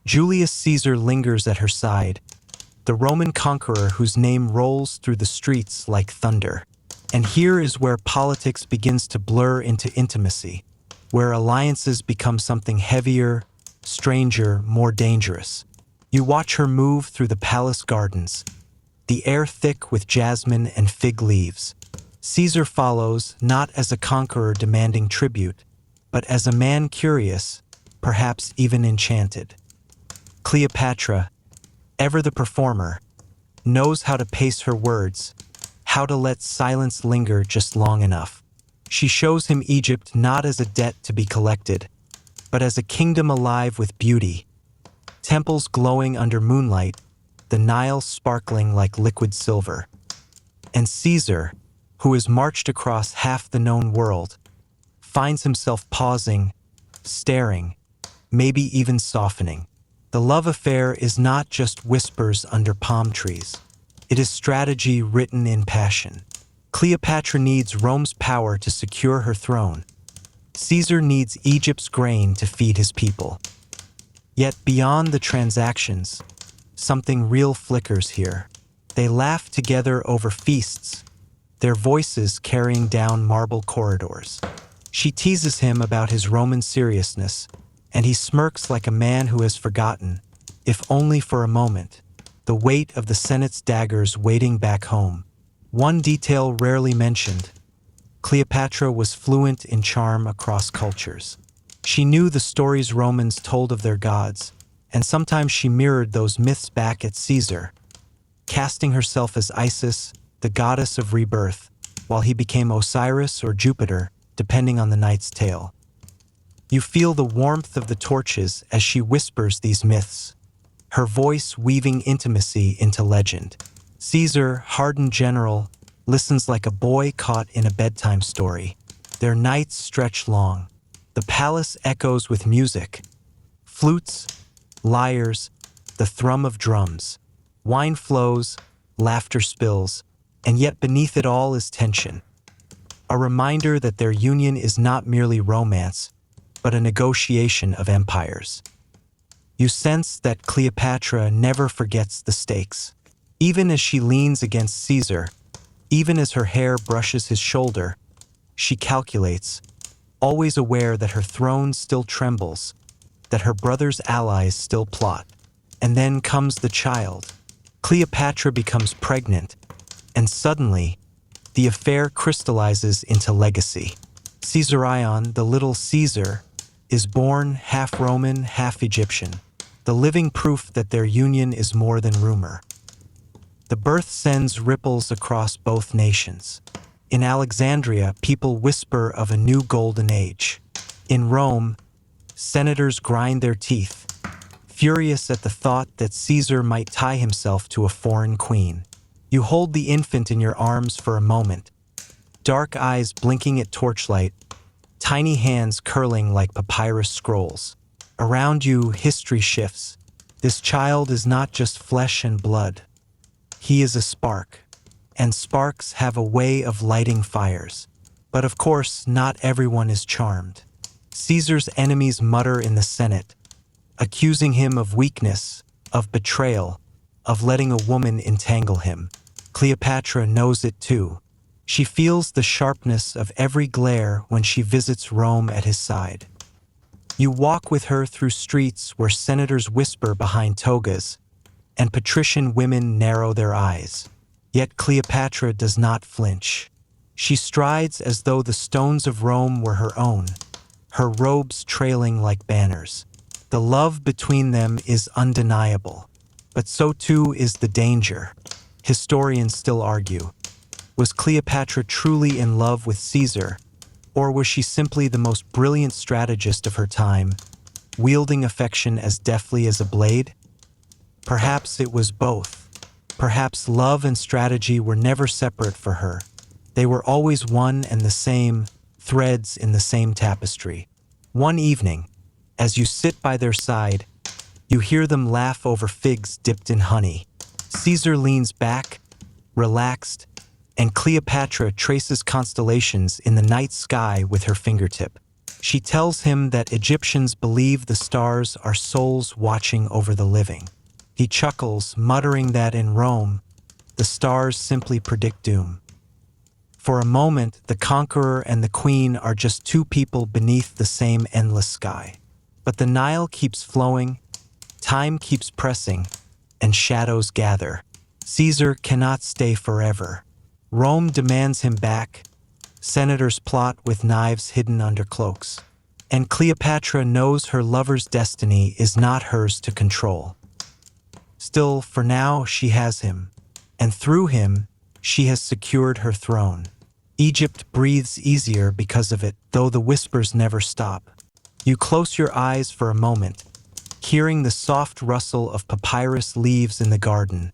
Julius Caesar lingers at her side, the Roman conqueror whose name rolls through the streets like thunder. And here is where politics begins to blur into intimacy, where alliances become something heavier, stranger, more dangerous. You watch her move through the palace gardens, the air thick with jasmine and fig leaves. Caesar follows, not as a conqueror demanding tribute, but as a man curious, perhaps even enchanted. Cleopatra, ever the performer, knows how to pace her words, how to let silence linger just long enough. She shows him Egypt not as a debt to be collected, but as a kingdom alive with beauty. Temples glowing under moonlight, the Nile sparkling like liquid silver. And Caesar, who has marched across half the known world, finds himself pausing, staring, maybe even softening. The love affair is not just whispers under palm trees. It is strategy written in passion. Cleopatra needs Rome's power to secure her throne. Caesar needs Egypt's grain to feed his people. Yet beyond the transactions, something real flickers here. They laugh together over feasts, their voices carrying down marble corridors. She teases him about his Roman seriousness, and he smirks like a man who has forgotten, if only for a moment, the weight of the Senate's daggers waiting back home. One detail rarely mentioned: Cleopatra was fluent in charm across cultures. She knew the stories Romans told of their gods, and sometimes she mirrored those myths back at Caesar, casting herself as Isis, the goddess of rebirth, while he became Osiris or Jupiter, depending on the knight's tale. You feel the warmth of the torches as she whispers these myths, her voice weaving intimacy into legend. Caesar, hardened general, listens like a boy caught in a bedtime story. Their nights stretch long. The palace echoes with music, flutes, lyres, the thrum of drums. Wine flows, laughter spills, and yet beneath it all is tension. A reminder that their union is not merely romance, but a negotiation of empires. You sense that Cleopatra never forgets the stakes. Even as she leans against Caesar, even as her hair brushes his shoulder, she calculates, always aware that her throne still trembles, that her brother's allies still plot. And then comes the child. Cleopatra becomes pregnant, and suddenly, the affair crystallizes into legacy. Caesarion, the little Caesar, is born half Roman, half Egyptian, the living proof that their union is more than rumor. The birth sends ripples across both nations. In Alexandria, people whisper of a new golden age. In Rome, senators grind their teeth, furious at the thought that Caesar might tie himself to a foreign queen. You hold the infant in your arms for a moment, dark eyes blinking at torchlight, tiny hands curling like papyrus scrolls. Around you, history shifts. This child is not just flesh and blood. He is a spark, and sparks have a way of lighting fires. But of course, not everyone is charmed. Caesar's enemies mutter in the Senate, accusing him of weakness, of betrayal, of letting a woman entangle him. Cleopatra knows it too. She feels the sharpness of every glare when she visits Rome at his side. You walk with her through streets where senators whisper behind togas, and patrician women narrow their eyes. Yet Cleopatra does not flinch. She strides as though the stones of Rome were her own, her robes trailing like banners. The love between them is undeniable, but so too is the danger. Historians still argue. Was Cleopatra truly in love with Caesar, or was she simply the most brilliant strategist of her time, wielding affection as deftly as a blade? Perhaps it was both. Perhaps love and strategy were never separate for her. They were always one and the same, threads in the same tapestry. One evening, as you sit by their side, you hear them laugh over figs dipped in honey. Caesar leans back, relaxed, and Cleopatra traces constellations in the night sky with her fingertip. She tells him that Egyptians believe the stars are souls watching over the living. He chuckles, muttering that in Rome, the stars simply predict doom. For a moment, the conqueror and the queen are just two people beneath the same endless sky. But the Nile keeps flowing, time keeps pressing, and shadows gather. Caesar cannot stay forever. Rome demands him back. Senators plot with knives hidden under cloaks. And Cleopatra knows her lover's destiny is not hers to control. Still, for now, she has him, and through him, she has secured her throne. Egypt breathes easier because of it, though the whispers never stop. You close your eyes for a moment, hearing the soft rustle of papyrus leaves in the garden,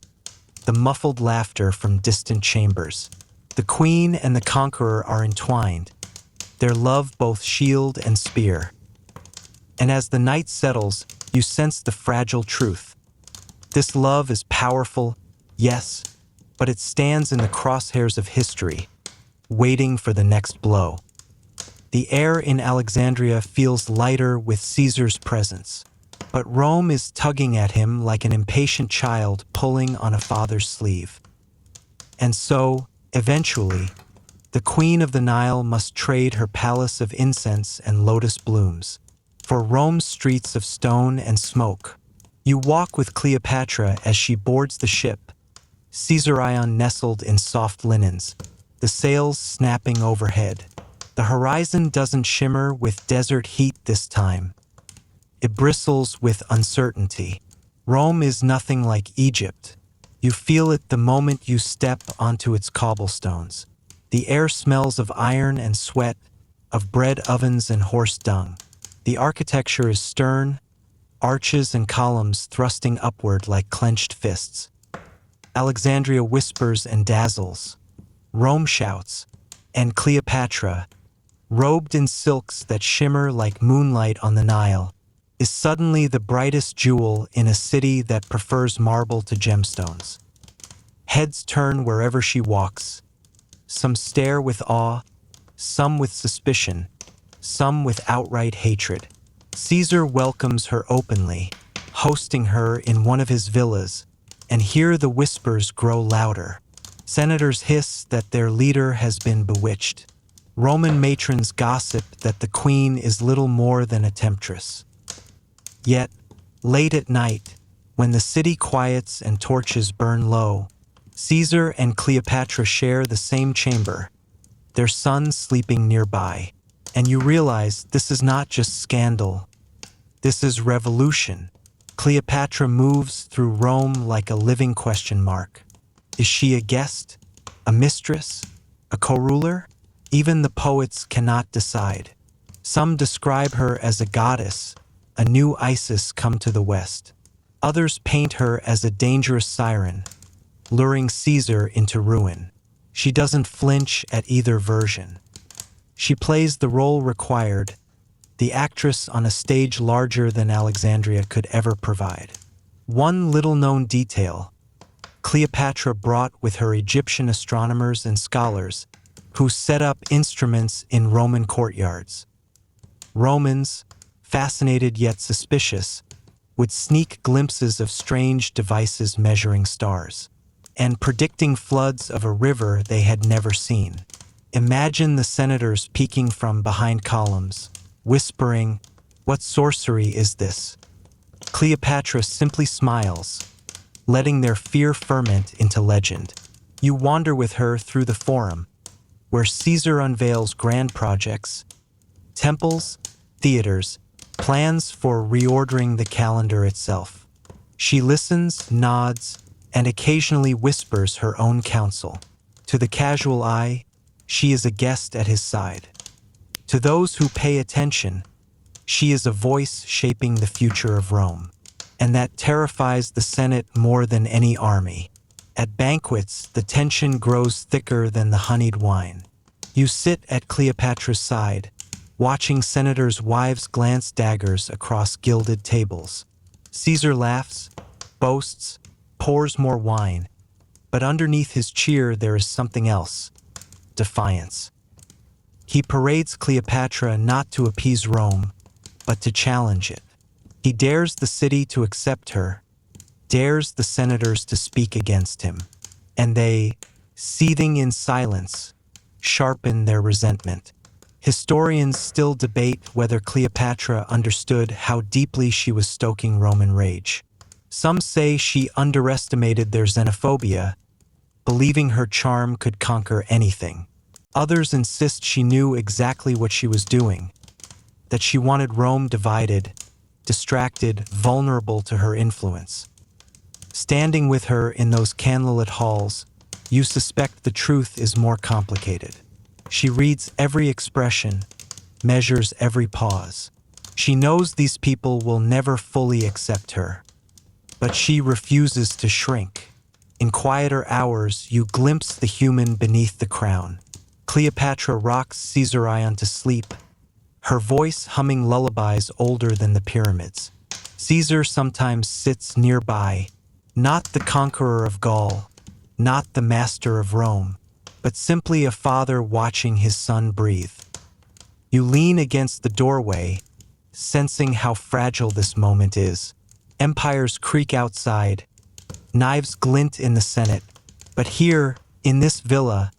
the muffled laughter from distant chambers. The queen and the conqueror are entwined, their love both shield and spear. And as the night settles, you sense the fragile truth. This love is powerful, yes, but it stands in the crosshairs of history, waiting for the next blow. The air in Alexandria feels lighter with Caesar's presence, but Rome is tugging at him like an impatient child pulling on a father's sleeve. And so, eventually, the Queen of the Nile must trade her palace of incense and lotus blooms for Rome's streets of stone and smoke. You walk with Cleopatra as she boards the ship, Caesarion nestled in soft linens, the sails snapping overhead. The horizon doesn't shimmer with desert heat this time. It bristles with uncertainty. Rome is nothing like Egypt. You feel it the moment you step onto its cobblestones. The air smells of iron and sweat, of bread ovens and horse dung. The architecture is stern, arches and columns thrusting upward like clenched fists. Alexandria whispers and dazzles. Rome shouts, and Cleopatra, robed in silks that shimmer like moonlight on the Nile, is suddenly the brightest jewel in a city that prefers marble to gemstones. Heads turn wherever she walks. Some stare with awe, some with suspicion, some with outright hatred. Caesar welcomes her openly, hosting her in one of his villas, and here the whispers grow louder. Senators hiss that their leader has been bewitched. Roman matrons gossip that the queen is little more than a temptress. Yet, late at night, when the city quiets and torches burn low, Caesar and Cleopatra share the same chamber, their son sleeping nearby. And you realize this is not just scandal. This is revolution. Cleopatra moves through Rome like a living question mark. Is she a guest, a mistress, a co-ruler? Even the poets cannot decide. Some describe her as a goddess, a new Isis come to the West. Others paint her as a dangerous siren, luring Caesar into ruin. She doesn't flinch at either version. She plays the role required, the actress on a stage larger than Alexandria could ever provide. One little-known detail: Cleopatra brought with her Egyptian astronomers and scholars who set up instruments in Roman courtyards. Romans, fascinated yet suspicious, would sneak glimpses of strange devices measuring stars, and predicting floods of a river they had never seen. Imagine the senators peeking from behind columns, whispering, "What sorcery is this?" Cleopatra simply smiles, letting their fear ferment into legend. You wander with her through the forum, where Caesar unveils grand projects, temples, theaters, plans for reordering the calendar itself. She listens, nods, and occasionally whispers her own counsel. To the casual eye, she is a guest at his side. To those who pay attention, she is a voice shaping the future of Rome. And that terrifies the Senate more than any army. At banquets, the tension grows thicker than the honeyed wine. You sit at Cleopatra's side, watching senators' wives glance daggers across gilded tables. Caesar laughs, boasts, pours more wine, but underneath his cheer there is something else: defiance. He parades Cleopatra not to appease Rome, but to challenge it. He dares the city to accept her, dares the senators to speak against him, and they, seething in silence, sharpen their resentment. Historians still debate whether Cleopatra understood how deeply she was stoking Roman rage. Some say she underestimated their xenophobia, believing her charm could conquer anything. Others insist she knew exactly what she was doing, that she wanted Rome divided, distracted, vulnerable to her influence. Standing with her in those candlelit halls, you suspect the truth is more complicated. She reads every expression, measures every pause. She knows these people will never fully accept her, but she refuses to shrink. In quieter hours, you glimpse the human beneath the crown. Cleopatra rocks Caesarion to sleep, her voice humming lullabies older than the pyramids. Caesar sometimes sits nearby, not the conqueror of Gaul, not the master of Rome, but simply a father watching his son breathe. You lean against the doorway, sensing how fragile this moment is. Empires creak outside, knives glint in the Senate, but here, in this villa,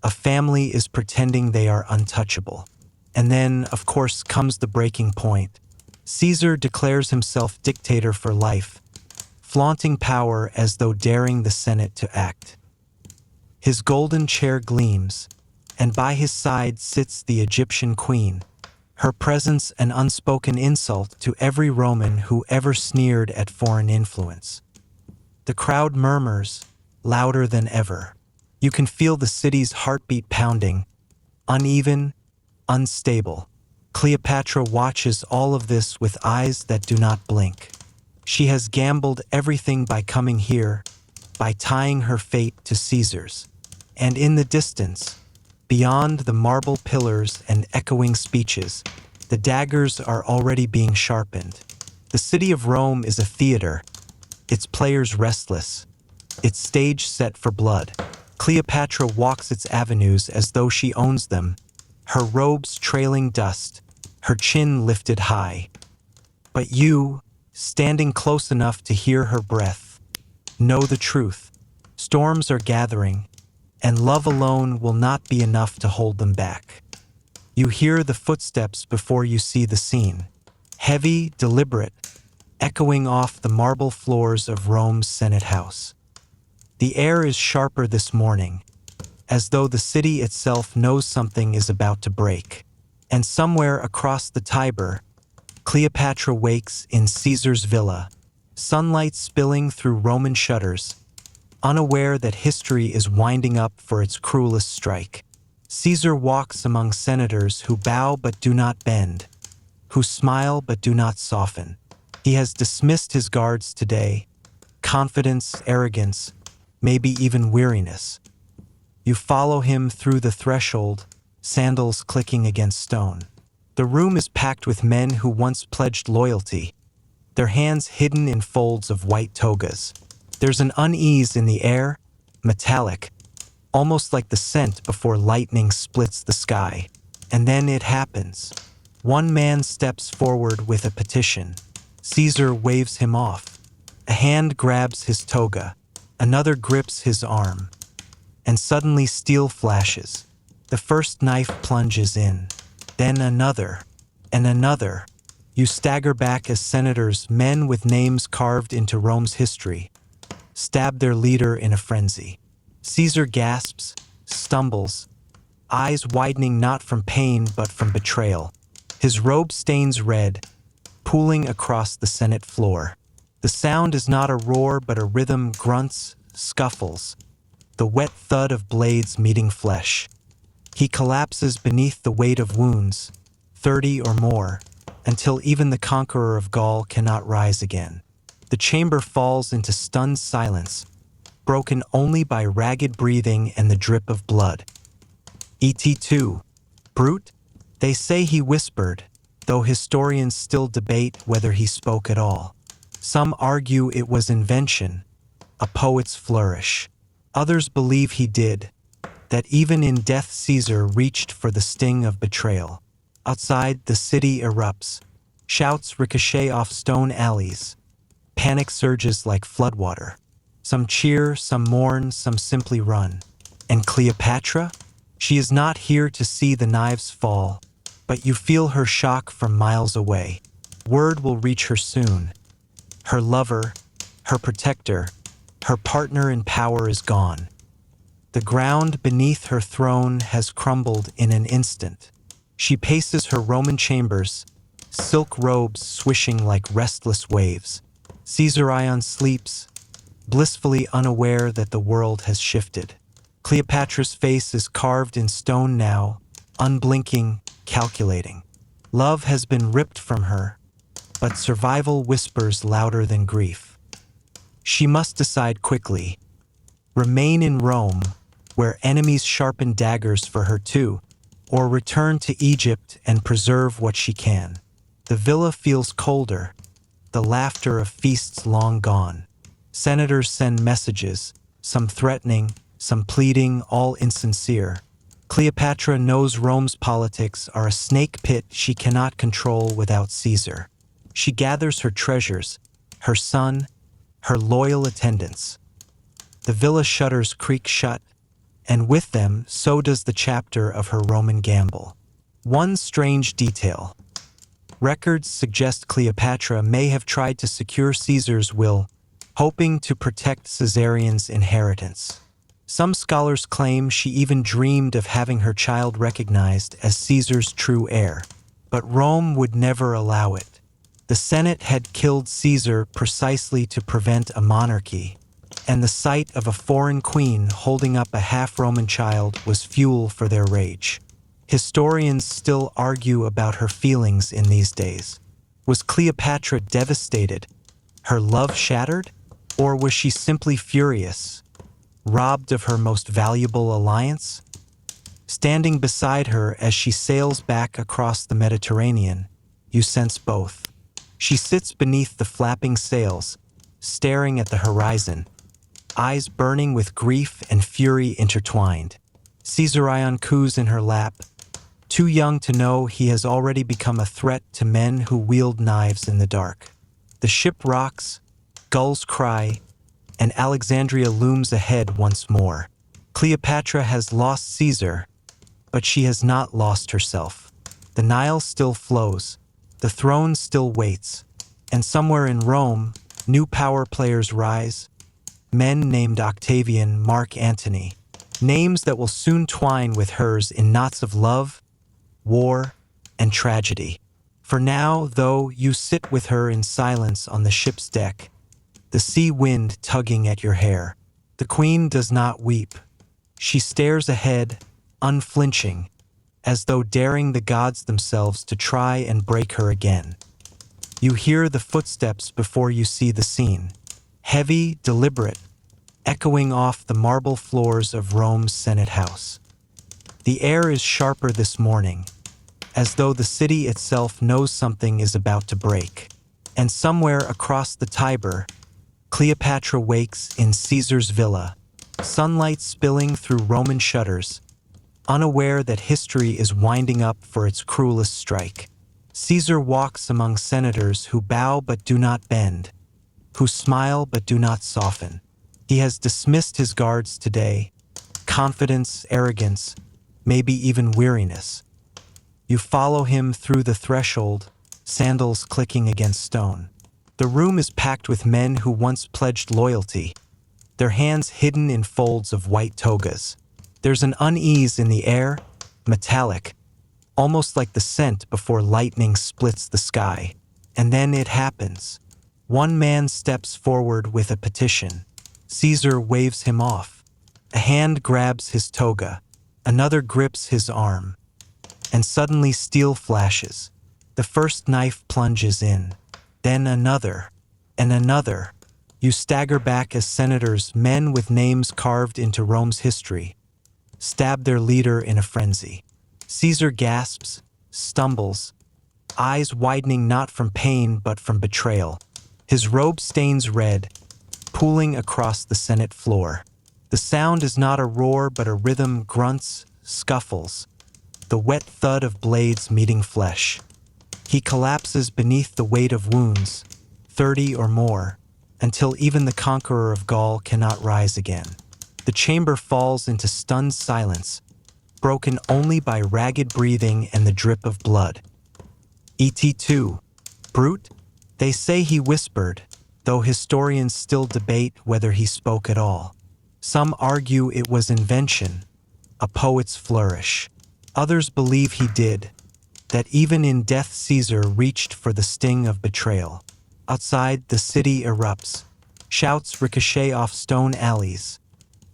a family is pretending they are untouchable. And then, of course, comes the breaking point. Caesar declares himself dictator for life, flaunting power as though daring the Senate to act. His golden chair gleams, and by his side sits the Egyptian queen, her presence an unspoken insult to every Roman who ever sneered at foreign influence. The crowd murmurs, louder than ever. You can feel the city's heartbeat pounding, uneven, unstable. Cleopatra watches all of this with eyes that do not blink. She has gambled everything by coming here, by tying her fate to Caesar's. And in the distance, beyond the marble pillars and echoing speeches, the daggers are already being sharpened. The city of Rome is a theater, its players restless, its stage set for blood. Cleopatra walks its avenues as though she owns them, her robes trailing dust, her chin lifted high. But you, standing close enough to hear her breath, know the truth. Storms are gathering, and love alone will not be enough to hold them back. You hear the footsteps before you see the scene, heavy, deliberate, echoing off the marble floors of Rome's Senate House. The air is sharper this morning, as though the city itself knows something is about to break. And somewhere across the Tiber, Cleopatra wakes in Caesar's villa, sunlight spilling through Roman shutters, unaware that history is winding up for its cruelest strike. Caesar walks among senators who bow but do not bend, who smile but do not soften. He has dismissed his guards today, confidence, arrogance, maybe even weariness. You follow him through the threshold, sandals clicking against stone. The room is packed with men who once pledged loyalty, their hands hidden in folds of white togas. There's an unease in the air, metallic, almost like the scent before lightning splits the sky. And then it happens. One man steps forward with a petition. Caesar waves him off. A hand grabs his toga, another grips his arm, and suddenly steel flashes. The first knife plunges in, then another, and another. You stagger back as senators, men with names carved into Rome's history, stab their leader in a frenzy. Caesar gasps, stumbles, eyes widening not from pain but from betrayal. His robe stains red, pooling across the Senate floor. The sound is not a roar but a rhythm, grunts, scuffles, the wet thud of blades meeting flesh. He collapses beneath the weight of wounds, 30 or more, until even the conqueror of Gaul cannot rise again. The chamber falls into stunned silence, broken only by ragged breathing and the drip of blood. Et2. Brute? They say he whispered, though historians still debate whether he spoke at all. Some argue it was invention, a poet's flourish. Others believe he did, that even in death Caesar reached for the sting of betrayal. Outside, the city erupts. Shouts ricochet off stone alleys. Panic surges like floodwater. Some cheer, some mourn, some simply run. And Cleopatra? She is not here to see the knives fall, but you feel her shock from miles away. Word will reach her soon. Her lover, her protector, her partner in power is gone. The ground beneath her throne has crumbled in an instant. She paces her Roman chambers, silk robes swishing like restless waves. Caesarion sleeps, blissfully unaware that the world has shifted. Cleopatra's face is carved in stone now, unblinking, calculating. Love has been ripped from her, but survival whispers louder than grief. She must decide quickly. Remain in Rome, where enemies sharpen daggers for her too, or return to Egypt and preserve what she can. The villa feels colder, the laughter of feasts long gone. Senators send messages, some threatening, some pleading, all insincere. Cleopatra knows Rome's politics are a snake pit she cannot control without Caesar. She gathers her treasures, her son, her loyal attendants. The villa shutters creak shut, and with them, so does the chapter of her Roman gamble. One strange detail. Records suggest Cleopatra may have tried to secure Caesar's will, hoping to protect Caesarion's inheritance. Some scholars claim she even dreamed of having her child recognized as Caesar's true heir, but Rome would never allow it. The Senate had killed Caesar precisely to prevent a monarchy, and the sight of a foreign queen holding up a half-Roman child was fuel for their rage. Historians still argue about her feelings in these days. Was Cleopatra devastated, her love shattered, or was she simply furious, robbed of her most valuable alliance? Standing beside her as she sails back across the Mediterranean, you sense both. She sits beneath the flapping sails, staring at the horizon, eyes burning with grief and fury intertwined. Caesarion coos in her lap, too young to know he has already become a threat to men who wield knives in the dark. The ship rocks, gulls cry, and Alexandria looms ahead once more. Cleopatra has lost Caesar, but she has not lost herself. The Nile still flows, the throne still waits, and somewhere in Rome, new power players rise. Men named Octavian, Mark Antony, names that will soon twine with hers in knots of love, war, and tragedy. For now, though, you sit with her in silence on the ship's deck, the sea wind tugging at your hair. The queen does not weep. She stares ahead, unflinching, as though daring the gods themselves to try and break her again. You hear the footsteps before you see the scene, heavy, deliberate, echoing off the marble floors of Rome's Senate House. The air is sharper this morning, as though the city itself knows something is about to break. And somewhere across the Tiber, Cleopatra wakes in Caesar's villa, sunlight spilling through Roman shutters, unaware that history is winding up for its cruelest strike. Caesar walks among senators who bow but do not bend, who smile but do not soften. He has dismissed his guards today, confidence, arrogance, maybe even weariness. You follow him through the threshold, sandals clicking against stone. The room is packed with men who once pledged loyalty, their hands hidden in folds of white togas. There's an unease in the air, metallic, almost like the scent before lightning splits the sky. And then it happens. One man steps forward with a petition. Caesar waves him off. A hand grabs his toga. Another grips his arm. And suddenly steel flashes. The first knife plunges in. Then another. And another. You stagger back as senators, men with names carved into Rome's history, stab their leader in a frenzy. Caesar gasps, stumbles, eyes widening not from pain but from betrayal. His robe stains red, pooling across the Senate floor. The sound is not a roar but a rhythm, grunts, scuffles, the wet thud of blades meeting flesh. He collapses beneath the weight of wounds, 30 or more, until even the conqueror of Gaul cannot rise again. The chamber falls into stunned silence, broken only by ragged breathing and the drip of blood. Et2. Brute? They say he whispered, though historians still debate whether he spoke at all. Some argue it was invention, a poet's flourish. Others believe he did, that even in death Caesar reached for the sting of betrayal. Outside, the city erupts. Shouts ricochet off stone alleys.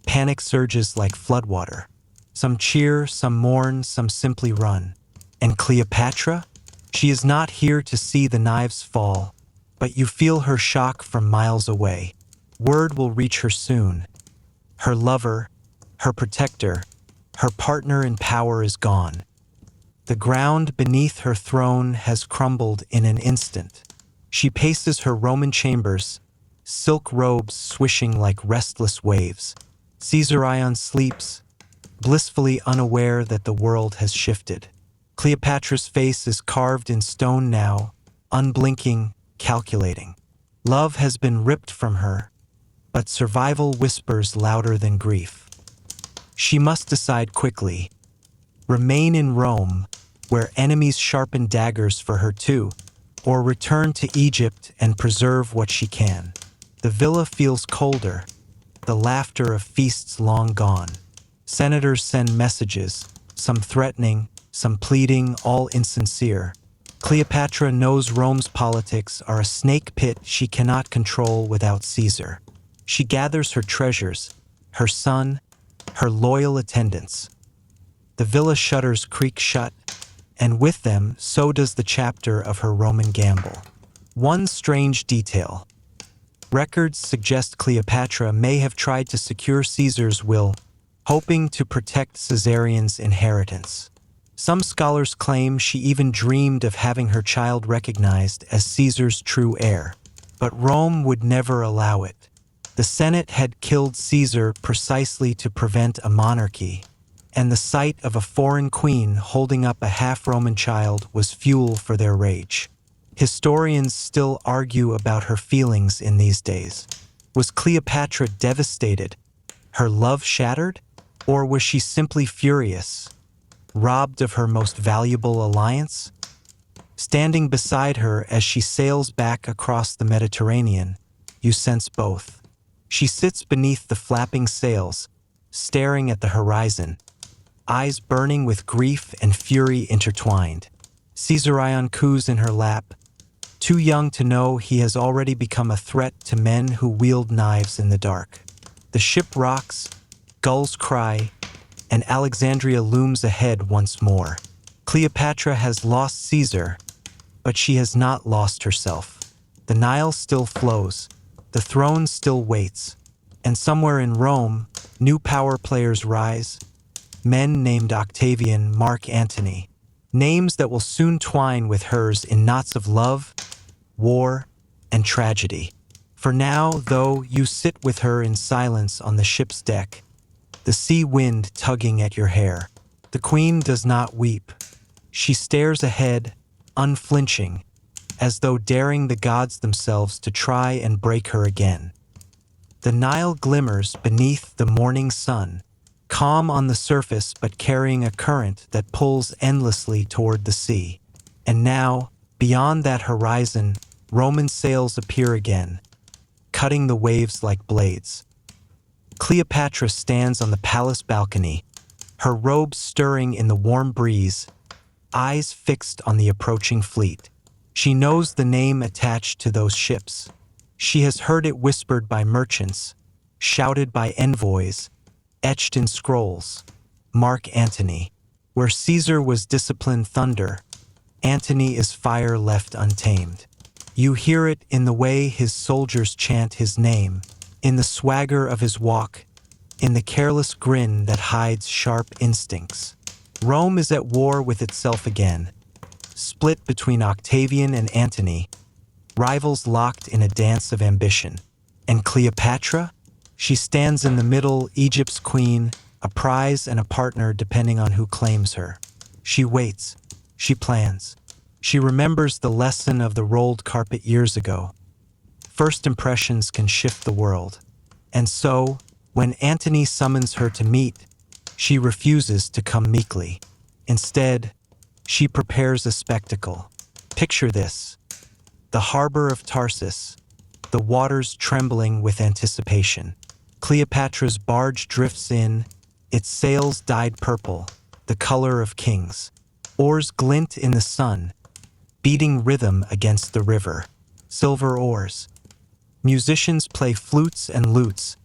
Panic surges like floodwater. Some cheer, some mourn, some simply run. And Cleopatra? She is not here to see the knives fall, but you feel her shock from miles away. Word will reach her soon. Her lover, her protector, her partner in power is gone. The ground beneath her throne has crumbled in an instant. She paces her Roman chambers, silk robes swishing like restless waves. Caesarion sleeps, blissfully unaware that the world has shifted. Cleopatra's face is carved in stone now, unblinking, calculating. Love has been ripped from her, but survival whispers louder than grief. She must decide quickly. Remain in Rome, where enemies sharpen daggers for her too, or return to Egypt and preserve what she can. The villa feels colder, the laughter of feasts long gone. Senators send messages, some threatening, some pleading, all insincere. Cleopatra knows Rome's politics are a snake pit she cannot control without Caesar. She gathers her treasures, her son, her loyal attendants. The villa shutters creak shut, and with them, so does the chapter of her Roman gamble. One strange detail. Records suggest Cleopatra may have tried to secure Caesar's will, hoping to protect Caesarion's inheritance. Some scholars claim she even dreamed of having her child recognized as Caesar's true heir. But Rome would never allow it. The Senate had killed Caesar precisely to prevent a monarchy, and the sight of a foreign queen holding up a half-Roman child was fuel for their rage. Historians still argue about her feelings in these days. Was Cleopatra devastated, her love shattered, or was she simply furious, robbed of her most valuable alliance? Standing beside her as she sails back across the Mediterranean, you sense both. She sits beneath the flapping sails, staring at the horizon, eyes burning with grief and fury intertwined. Caesarion coos in her lap, too young to know he has already become a threat to men who wield knives in the dark. The ship rocks, gulls cry, and Alexandria looms ahead once more. Cleopatra has lost Caesar, but she has not lost herself. The Nile still flows, the throne still waits, and somewhere in Rome, new power players rise. Men named Octavian, Mark Antony, names that will soon twine with hers in knots of love, war, and tragedy. For now, though, you sit with her in silence on the ship's deck, the sea wind tugging at your hair. The queen does not weep. She stares ahead, unflinching, as though daring the gods themselves to try and break her again. The Nile glimmers beneath the morning sun, calm on the surface but carrying a current that pulls endlessly toward the sea. And now, beyond that horizon, Roman sails appear again, cutting the waves like blades. Cleopatra stands on the palace balcony, her robes stirring in the warm breeze, eyes fixed on the approaching fleet. She knows the name attached to those ships. She has heard it whispered by merchants, shouted by envoys, etched in scrolls. Mark Antony. Where Caesar was disciplined thunder, Antony is fire left untamed. You hear it in the way his soldiers chant his name, in the swagger of his walk, in the careless grin that hides sharp instincts. Rome is at war with itself again, split between Octavian and Antony, rivals locked in a dance of ambition. And Cleopatra? She stands in the middle, Egypt's queen, a prize and a partner depending on who claims her. She waits. She plans. She remembers the lesson of the rolled carpet years ago. First impressions can shift the world. And so, when Antony summons her to meet, she refuses to come meekly. Instead, she prepares a spectacle. Picture this: the harbor of Tarsus, the waters trembling with anticipation. Cleopatra's barge drifts in, its sails dyed purple, the color of kings. Oars glint in the sun, beating rhythm against the river. Silver oars. Musicians play flutes and lutes,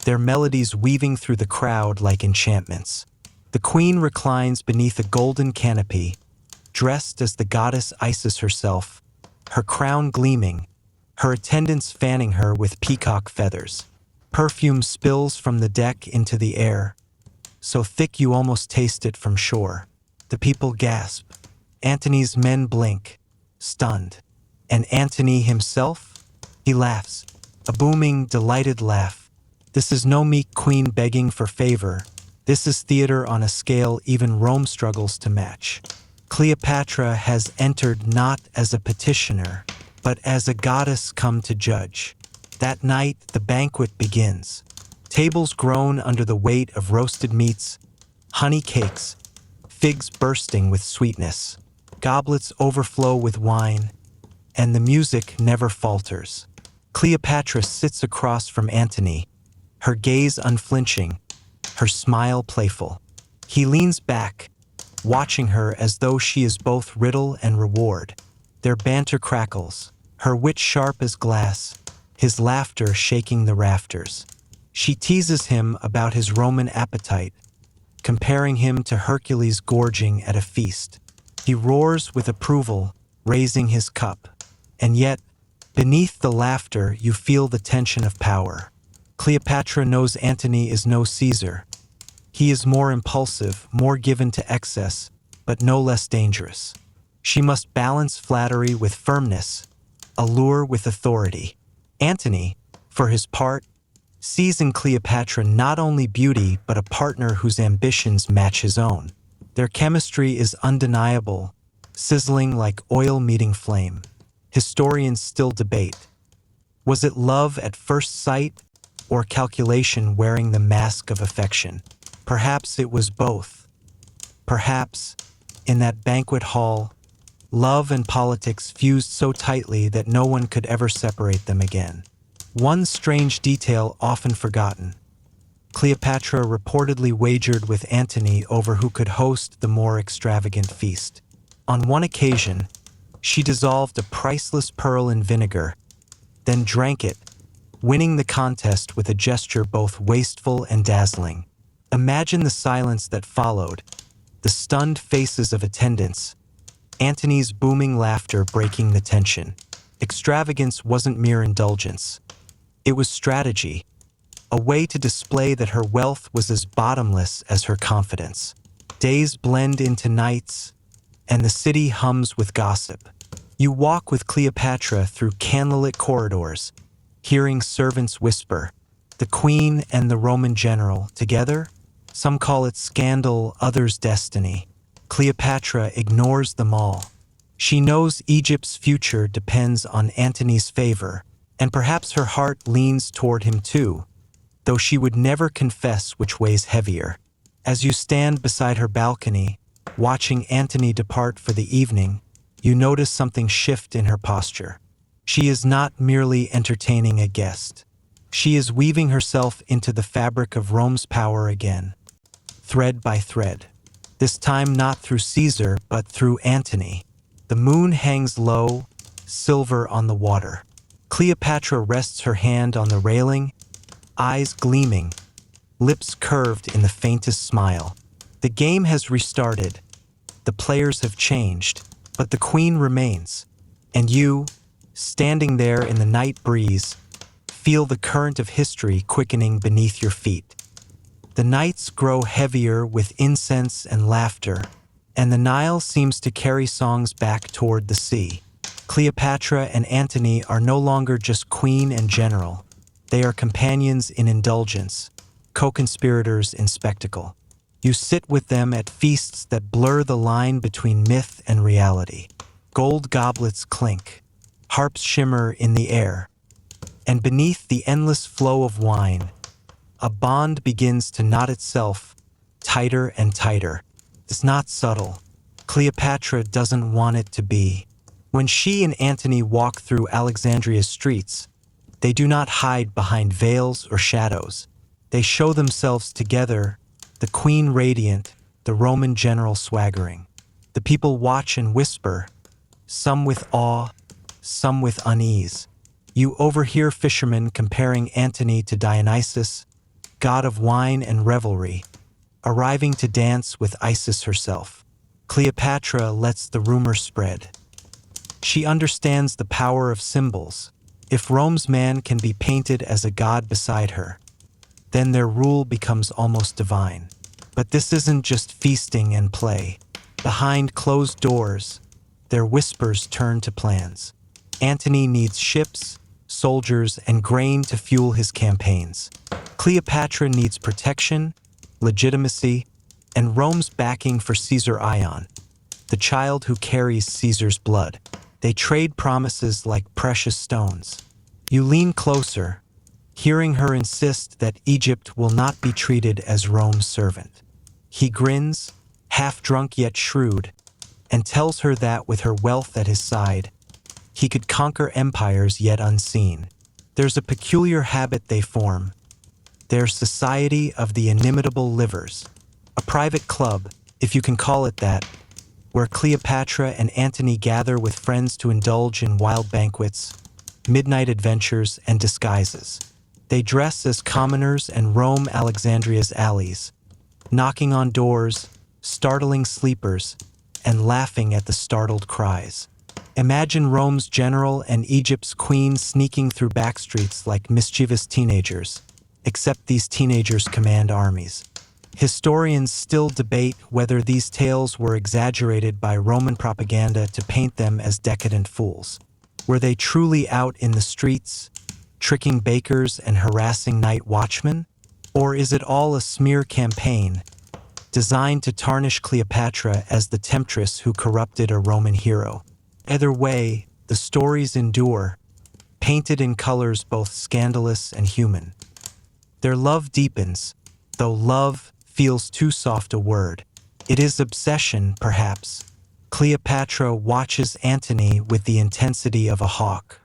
their melodies weaving through the crowd like enchantments. The queen reclines beneath a golden canopy, dressed as the goddess Isis herself, her crown gleaming, her attendants fanning her with peacock feathers. Perfume spills from the deck into the air, so thick you almost taste it from shore. The people gasp. Antony's men blink, stunned. And Antony himself? He laughs, a booming, delighted laugh. This is no meek queen begging for favor. This is theater on a scale even Rome struggles to match. Cleopatra has entered not as a petitioner, but as a goddess come to judge. That night, the banquet begins. Tables groan under the weight of roasted meats, honey cakes, figs bursting with sweetness. Goblets overflow with wine, and the music never falters. Cleopatra sits across from Antony, her gaze unflinching, her smile playful. He leans back, watching her as though she is both riddle and reward. Their banter crackles, her wit sharp as glass, his laughter shaking the rafters. She teases him about his Roman appetite, comparing him to Hercules gorging at a feast. He roars with approval, raising his cup. And yet, beneath the laughter, you feel the tension of power. Cleopatra knows Antony is no Caesar. He is more impulsive, more given to excess, but no less dangerous. She must balance flattery with firmness, allure with authority. Antony, for his part, sees in Cleopatra not only beauty but a partner whose ambitions match his own. Their chemistry is undeniable, sizzling like oil meeting flame. Historians still debate. Was it love at first sight or calculation wearing the mask of affection? Perhaps it was both. Perhaps, in that banquet hall, love and politics fused so tightly that no one could ever separate them again. One strange detail often forgotten. Cleopatra reportedly wagered with Antony over who could host the more extravagant feast. On one occasion, she dissolved a priceless pearl in vinegar, then drank it, winning the contest with a gesture both wasteful and dazzling. Imagine the silence that followed, the stunned faces of attendants, Antony's booming laughter breaking the tension. Extravagance wasn't mere indulgence. It was strategy, a way to display that her wealth was as bottomless as her confidence. Days blend into nights, and the city hums with gossip. You walk with Cleopatra through candlelit corridors, hearing servants whisper, "The queen and the Roman general together?" Some call it scandal, others destiny. Cleopatra ignores them all. She knows Egypt's future depends on Antony's favor, and perhaps her heart leans toward him too, though she would never confess which weighs heavier. As you stand beside her balcony, watching Antony depart for the evening, you notice something shift in her posture. She is not merely entertaining a guest. She is weaving herself into the fabric of Rome's power again, thread by thread. This time not through Caesar, but through Antony. The moon hangs low, silver on the water. Cleopatra rests her hand on the railing, eyes gleaming, lips curved in the faintest smile. The game has restarted. The players have changed, but the queen remains. And you, standing there in the night breeze, feel the current of history quickening beneath your feet. The nights grow heavier with incense and laughter, and the Nile seems to carry songs back toward the sea. Cleopatra and Antony are no longer just queen and general. They are companions in indulgence, co-conspirators in spectacle. You sit with them at feasts that blur the line between myth and reality. Gold goblets clink, harps shimmer in the air, and beneath the endless flow of wine, a bond begins to knot itself tighter and tighter. It's not subtle. Cleopatra doesn't want it to be. When she and Antony walk through Alexandria's streets, they do not hide behind veils or shadows. They show themselves together, the queen radiant, the Roman general swaggering. The people watch and whisper, some with awe, some with unease. You overhear fishermen comparing Antony to Dionysus, god of wine and revelry, arriving to dance with Isis herself. Cleopatra lets the rumor spread. She understands the power of symbols. If Rome's man can be painted as a god beside her, then their rule becomes almost divine. But this isn't just feasting and play. Behind closed doors, their whispers turn to plans. Antony needs ships, soldiers, and grain to fuel his campaigns. Cleopatra needs protection, legitimacy, and Rome's backing for Caesar Ion, the child who carries Caesar's blood. They trade promises like precious stones. You lean closer, hearing her insist that Egypt will not be treated as Rome's servant. He grins, half drunk yet shrewd, and tells her that with her wealth at his side, he could conquer empires yet unseen. There's a peculiar habit they form, their society of the inimitable livers, a private club, if you can call it that, where Cleopatra and Antony gather with friends to indulge in wild banquets, midnight adventures, and disguises. They dress as commoners and roam Alexandria's alleys, knocking on doors, startling sleepers, and laughing at the startled cries. Imagine Rome's general and Egypt's queen sneaking through backstreets like mischievous teenagers, except these teenagers command armies. Historians still debate whether these tales were exaggerated by Roman propaganda to paint them as decadent fools. Were they truly out in the streets, tricking bakers and harassing night watchmen? Or is it all a smear campaign, designed to tarnish Cleopatra as the temptress who corrupted a Roman hero? Either way, the stories endure, painted in colors both scandalous and human. Their love deepens, though love feels too soft a word. It is obsession, perhaps. Cleopatra watches Antony with the intensity of a hawk.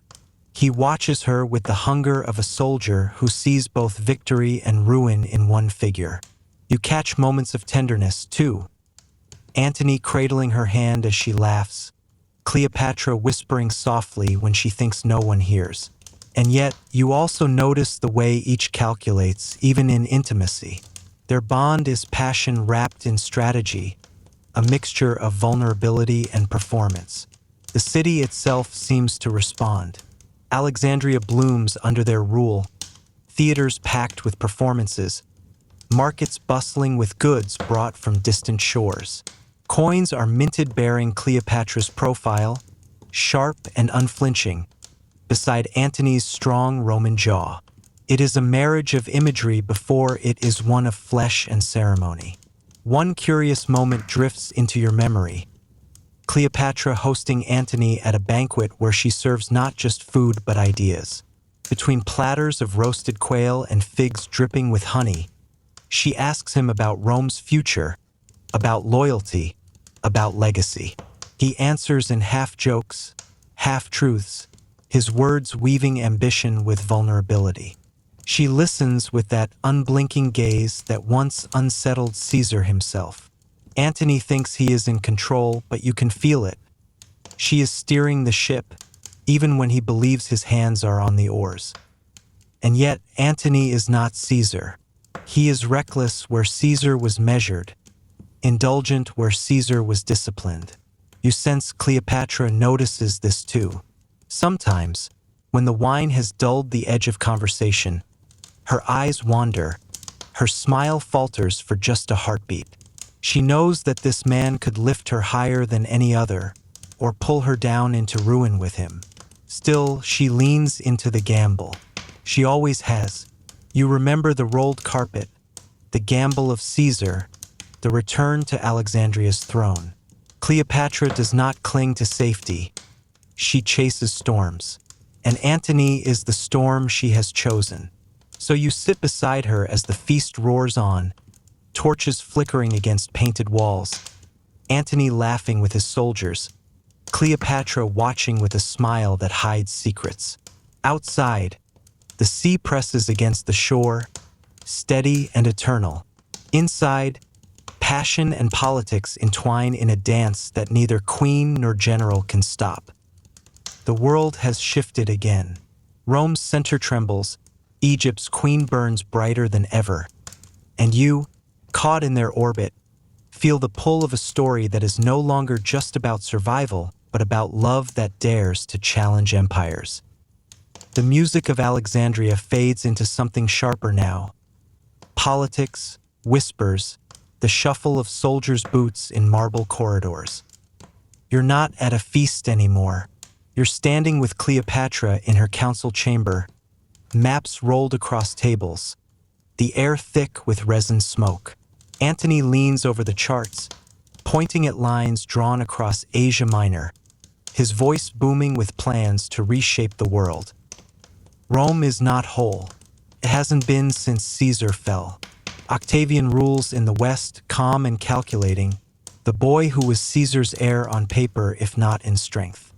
He watches her with the hunger of a soldier who sees both victory and ruin in one figure. You catch moments of tenderness, too. Antony cradling her hand as she laughs, Cleopatra whispering softly when she thinks no one hears. And yet, you also notice the way each calculates, even in intimacy. Their bond is passion wrapped in strategy, a mixture of vulnerability and performance. The city itself seems to respond. Alexandria blooms under their rule, theaters packed with performances, markets bustling with goods brought from distant shores. Coins are minted bearing Cleopatra's profile, sharp and unflinching, beside Antony's strong Roman jaw. It is a marriage of imagery before it is one of flesh and ceremony. One curious moment drifts into your memory. Cleopatra hosting Antony at a banquet where she serves not just food but ideas. Between platters of roasted quail and figs dripping with honey, she asks him about Rome's future, about loyalty, about legacy. He answers in half-jokes, half-truths, his words weaving ambition with vulnerability. She listens with that unblinking gaze that once unsettled Caesar himself. Antony thinks he is in control, but you can feel it. She is steering the ship, even when he believes his hands are on the oars. And yet, Antony is not Caesar. He is reckless where Caesar was measured, indulgent where Caesar was disciplined. You sense Cleopatra notices this too. Sometimes, when the wine has dulled the edge of conversation, her eyes wander, her smile falters for just a heartbeat. She knows that this man could lift her higher than any other, or pull her down into ruin with him. Still, she leans into the gamble. She always has. You remember the rolled carpet, the gamble of Caesar, the return to Alexandria's throne. Cleopatra does not cling to safety. She chases storms, and Antony is the storm she has chosen. So you sit beside her as the feast roars on, torches flickering against painted walls, Antony laughing with his soldiers, Cleopatra watching with a smile that hides secrets. Outside, the sea presses against the shore, steady and eternal. Inside, passion and politics entwine in a dance that neither queen nor general can stop. The world has shifted again. Rome's center trembles, Egypt's queen burns brighter than ever. And you, caught in their orbit, feel the pull of a story that is no longer just about survival, but about love that dares to challenge empires. The music of Alexandria fades into something sharper now. Politics, whispers, the shuffle of soldiers' boots in marble corridors. You're not at a feast anymore. You're standing with Cleopatra in her council chamber, maps rolled across tables, the air thick with resin smoke. Antony leans over the charts, pointing at lines drawn across Asia Minor, his voice booming with plans to reshape the world. Rome is not whole. It hasn't been since Caesar fell. Octavian rules in the West, calm and calculating, the boy who was Caesar's heir on paper if not in strength.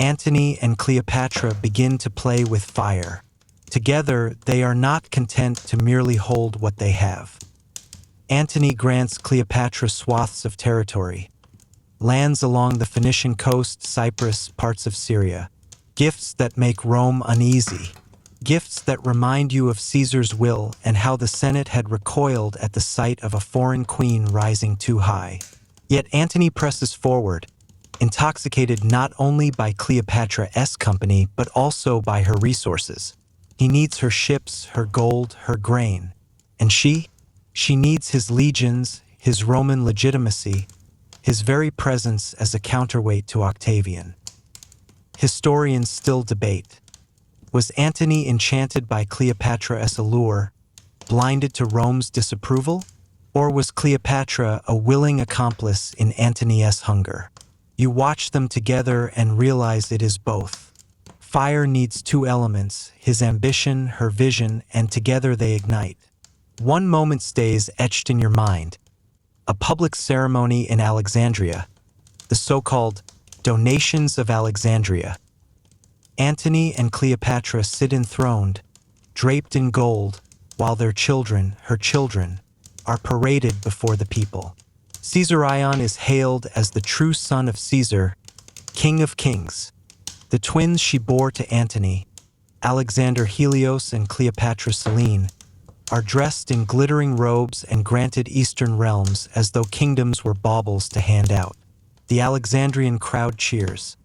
Antony and Cleopatra begin to play with fire. Together, they are not content to merely hold what they have. Antony grants Cleopatra swaths of territory, lands along the Phoenician coast, Cyprus, parts of Syria, gifts that make Rome uneasy, gifts that remind you of Caesar's will and how the Senate had recoiled at the sight of a foreign queen rising too high. Yet Antony presses forward, intoxicated not only by Cleopatra's company but also by her resources. He needs her ships, her gold, her grain. And she needs his legions, his Roman legitimacy, his very presence as a counterweight to Octavian. Historians still debate. Was Antony enchanted by Cleopatra's allure, blinded to Rome's disapproval? Or was Cleopatra a willing accomplice in Antony's hunger? You watch them together and realize it is both. Fire needs two elements, his ambition, her vision, and together they ignite. One moment stays etched in your mind. A public ceremony in Alexandria, the so-called Donations of Alexandria. Antony and Cleopatra sit enthroned, draped in gold, while their children, her children, are paraded before the people. Caesarion is hailed as the true son of Caesar, King of Kings. The twins she bore to Antony, Alexander Helios and Cleopatra Selene, are dressed in glittering robes and granted eastern realms as though kingdoms were baubles to hand out. The Alexandrian crowd cheers.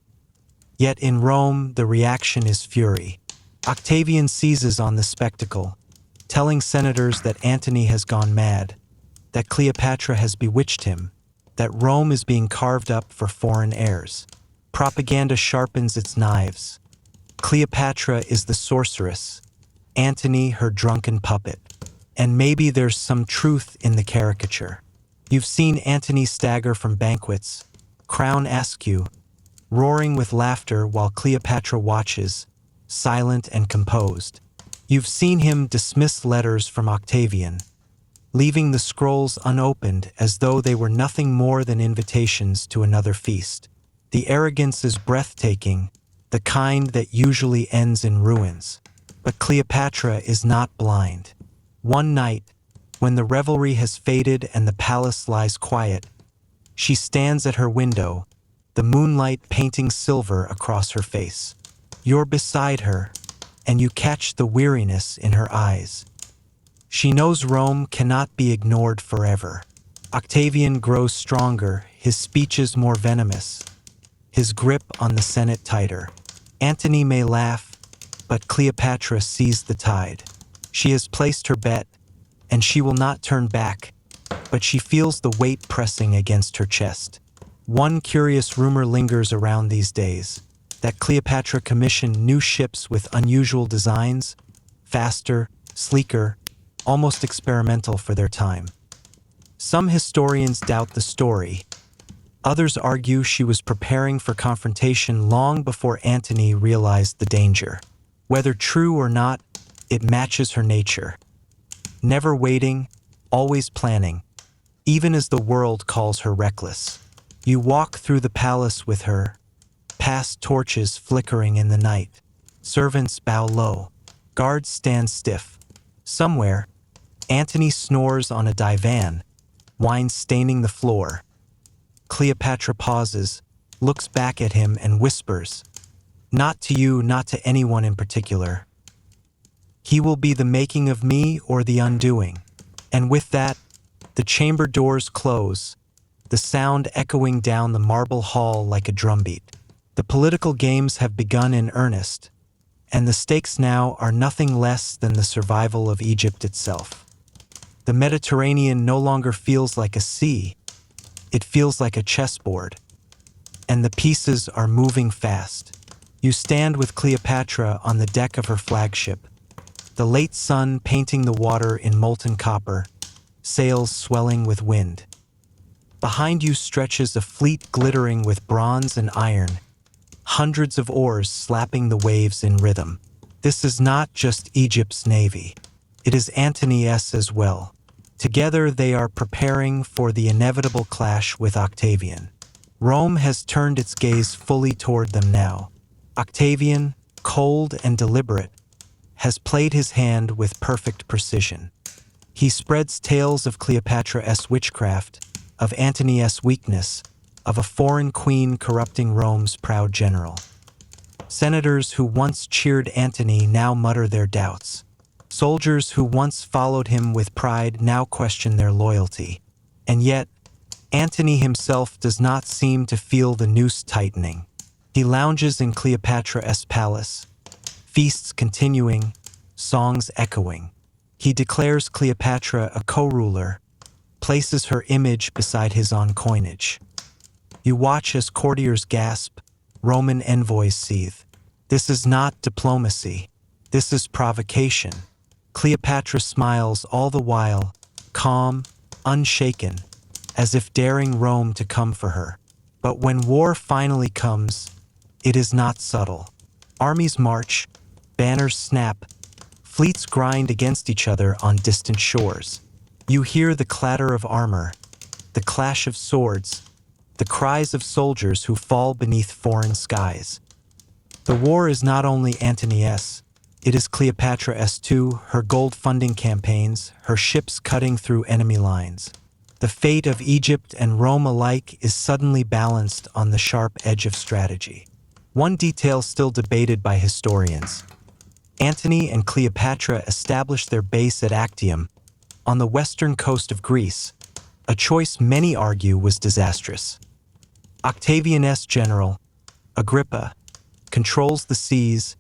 Yet in Rome, the reaction is fury. Octavian seizes on the spectacle, telling senators that Antony has gone mad, that Cleopatra has bewitched him, that Rome is being carved up for foreign heirs. Propaganda sharpens its knives. Cleopatra is the sorceress, Antony her drunken puppet. And maybe there's some truth in the caricature. You've seen Antony stagger from banquets, crown askew, roaring with laughter while Cleopatra watches, silent and composed. You've seen him dismiss letters from Octavian, leaving the scrolls unopened as though they were nothing more than invitations to another feast. The arrogance is breathtaking, the kind that usually ends in ruins. But Cleopatra is not blind. One night, when the revelry has faded and the palace lies quiet, she stands at her window, the moonlight painting silver across her face. You're beside her, and you catch the weariness in her eyes. She knows Rome cannot be ignored forever. Octavian grows stronger, his speeches more venomous, his grip on the Senate tighter. Antony may laugh, but Cleopatra sees the tide. She has placed her bet, and she will not turn back, but she feels the weight pressing against her chest. One curious rumor lingers around these days, that Cleopatra commissioned new ships with unusual designs, faster, sleeker, almost experimental for their time. Some historians doubt the story. Others argue she was preparing for confrontation long before Antony realized the danger. Whether true or not, it matches her nature. Never waiting, always planning, even as the world calls her reckless. You walk through the palace with her, past torches flickering in the night. Servants bow low. Guards stand stiff. Somewhere, Antony snores on a divan, wine staining the floor. Cleopatra pauses, looks back at him and whispers, "Not to you, not to anyone in particular. He will be the making of me or the undoing." And with that, the chamber doors close, the sound echoing down the marble hall like a drumbeat. The political games have begun in earnest, and the stakes now are nothing less than the survival of Egypt itself. The Mediterranean no longer feels like a sea, it feels like a chessboard, and the pieces are moving fast. You stand with Cleopatra on the deck of her flagship, the late sun painting the water in molten copper, sails swelling with wind. Behind you stretches a fleet glittering with bronze and iron, hundreds of oars slapping the waves in rhythm. This is not just Egypt's navy, it is Antony's as well. Together they are preparing for the inevitable clash with Octavian. Rome has turned its gaze fully toward them now. Octavian, cold and deliberate, has played his hand with perfect precision. He spreads tales of Cleopatra's witchcraft, of Antony's weakness, of a foreign queen corrupting Rome's proud general. Senators who once cheered Antony now mutter their doubts. Soldiers who once followed him with pride now question their loyalty. And yet, Antony himself does not seem to feel the noose tightening. He lounges in Cleopatra's palace, feasts continuing, songs echoing. He declares Cleopatra a co-ruler, places her image beside his on coinage. You watch as courtiers gasp, Roman envoys seethe. This is not diplomacy. This is provocation. Cleopatra smiles all the while, calm, unshaken, as if daring Rome to come for her. But when war finally comes, it is not subtle. Armies march, banners snap, fleets grind against each other on distant shores. You hear the clatter of armor, the clash of swords, the cries of soldiers who fall beneath foreign skies. The war is not only Antony's, it is Cleopatra's too, her gold funding campaigns, her ships cutting through enemy lines. The fate of Egypt and Rome alike is suddenly balanced on the sharp edge of strategy. One detail still debated by historians. Antony and Cleopatra established their base at Actium, on the western coast of Greece, a choice many argue was disastrous. Octavian's general, Agrippa, controls the seas,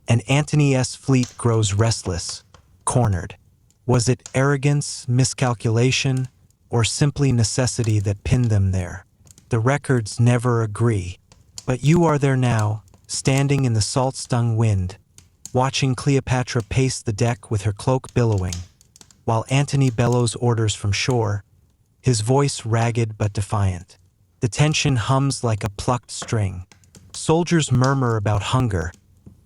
and Antony's fleet grows restless, cornered. Was it arrogance, miscalculation, or simply necessity that pinned them there? The records never agree. But you are there now, standing in the salt-stung wind, watching Cleopatra pace the deck with her cloak billowing, while Antony bellows orders from shore, his voice ragged but defiant. The tension hums like a plucked string. Soldiers murmur about hunger.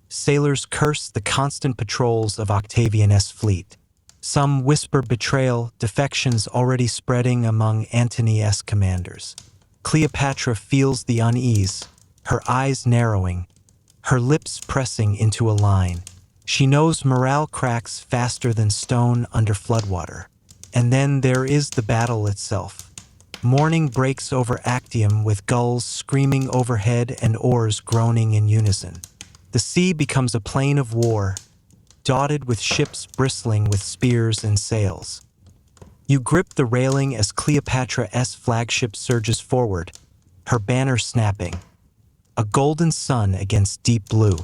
Sailors curse the constant patrols of Octavian's fleet. Some whisper betrayal, defections already spreading among Antony's commanders. Cleopatra feels the unease, her eyes narrowing, her lips pressing into a line. She knows morale cracks faster than stone under floodwater. And then there is the battle itself. Morning breaks over Actium with gulls screaming overhead and oars groaning in unison. The sea becomes a plain of war, dotted with ships bristling with spears and sails. You grip the railing as Cleopatra's flagship surges forward, her banner snapping. A golden sun against deep blue.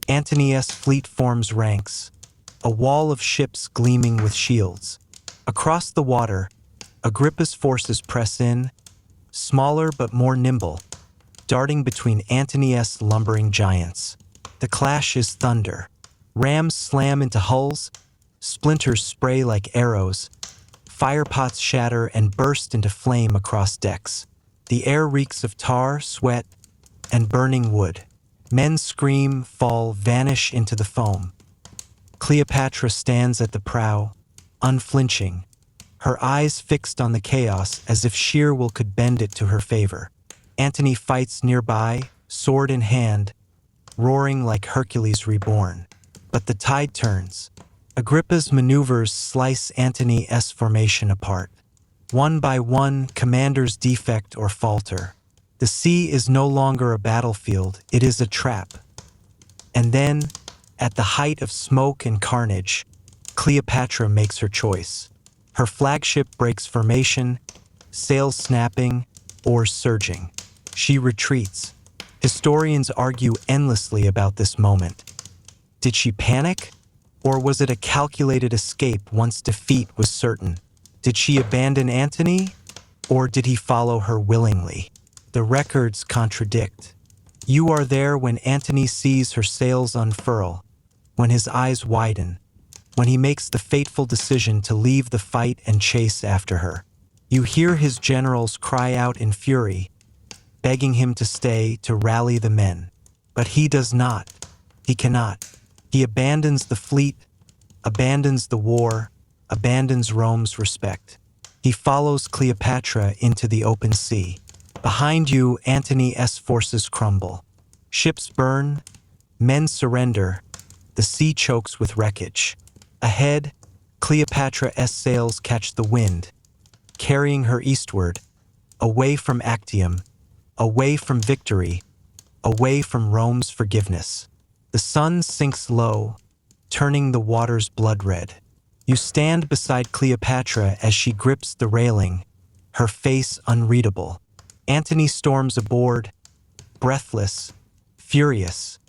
Antony's fleet forms ranks, a wall of ships gleaming with shields. Across the water, Agrippa's forces press in, smaller but more nimble, darting between Antony's lumbering giants. The clash is thunder. Rams slam into hulls, splinters spray like arrows, firepots shatter and burst into flame across decks. The air reeks of tar, sweat, and burning wood. Men scream, fall, vanish into the foam. Cleopatra stands at the prow, unflinching, her eyes fixed on the chaos as if sheer will could bend it to her favor. Antony fights nearby, sword in hand, roaring like Hercules reborn. But the tide turns. Agrippa's maneuvers slice Antony's formation apart. One by one, commanders defect or falter. The sea is no longer a battlefield, it is a trap. And then, at the height of smoke and carnage, Cleopatra makes her choice. Her flagship breaks formation, sails snapping, oars surging. She retreats. Historians argue endlessly about this moment. Did she panic? Or was it a calculated escape once defeat was certain? Did she abandon Antony? Or did he follow her willingly? The records contradict. You are there when Antony sees her sails unfurl, when his eyes widen, when he makes the fateful decision to leave the fight and chase after her. You hear his generals cry out in fury, begging him to stay to rally the men. But he does not. He cannot. He abandons the fleet, abandons the war, abandons Rome's respect. He follows Cleopatra into the open sea. Behind you, Antony's forces crumble. Ships burn, men surrender, the sea chokes with wreckage. Ahead, Cleopatra's sails catch the wind, carrying her eastward, away from Actium, away from victory, away from Rome's forgiveness. The sun sinks low, turning the waters blood red. You stand beside Cleopatra as she grips the railing, her face unreadable. Antony storms aboard, breathless, furious,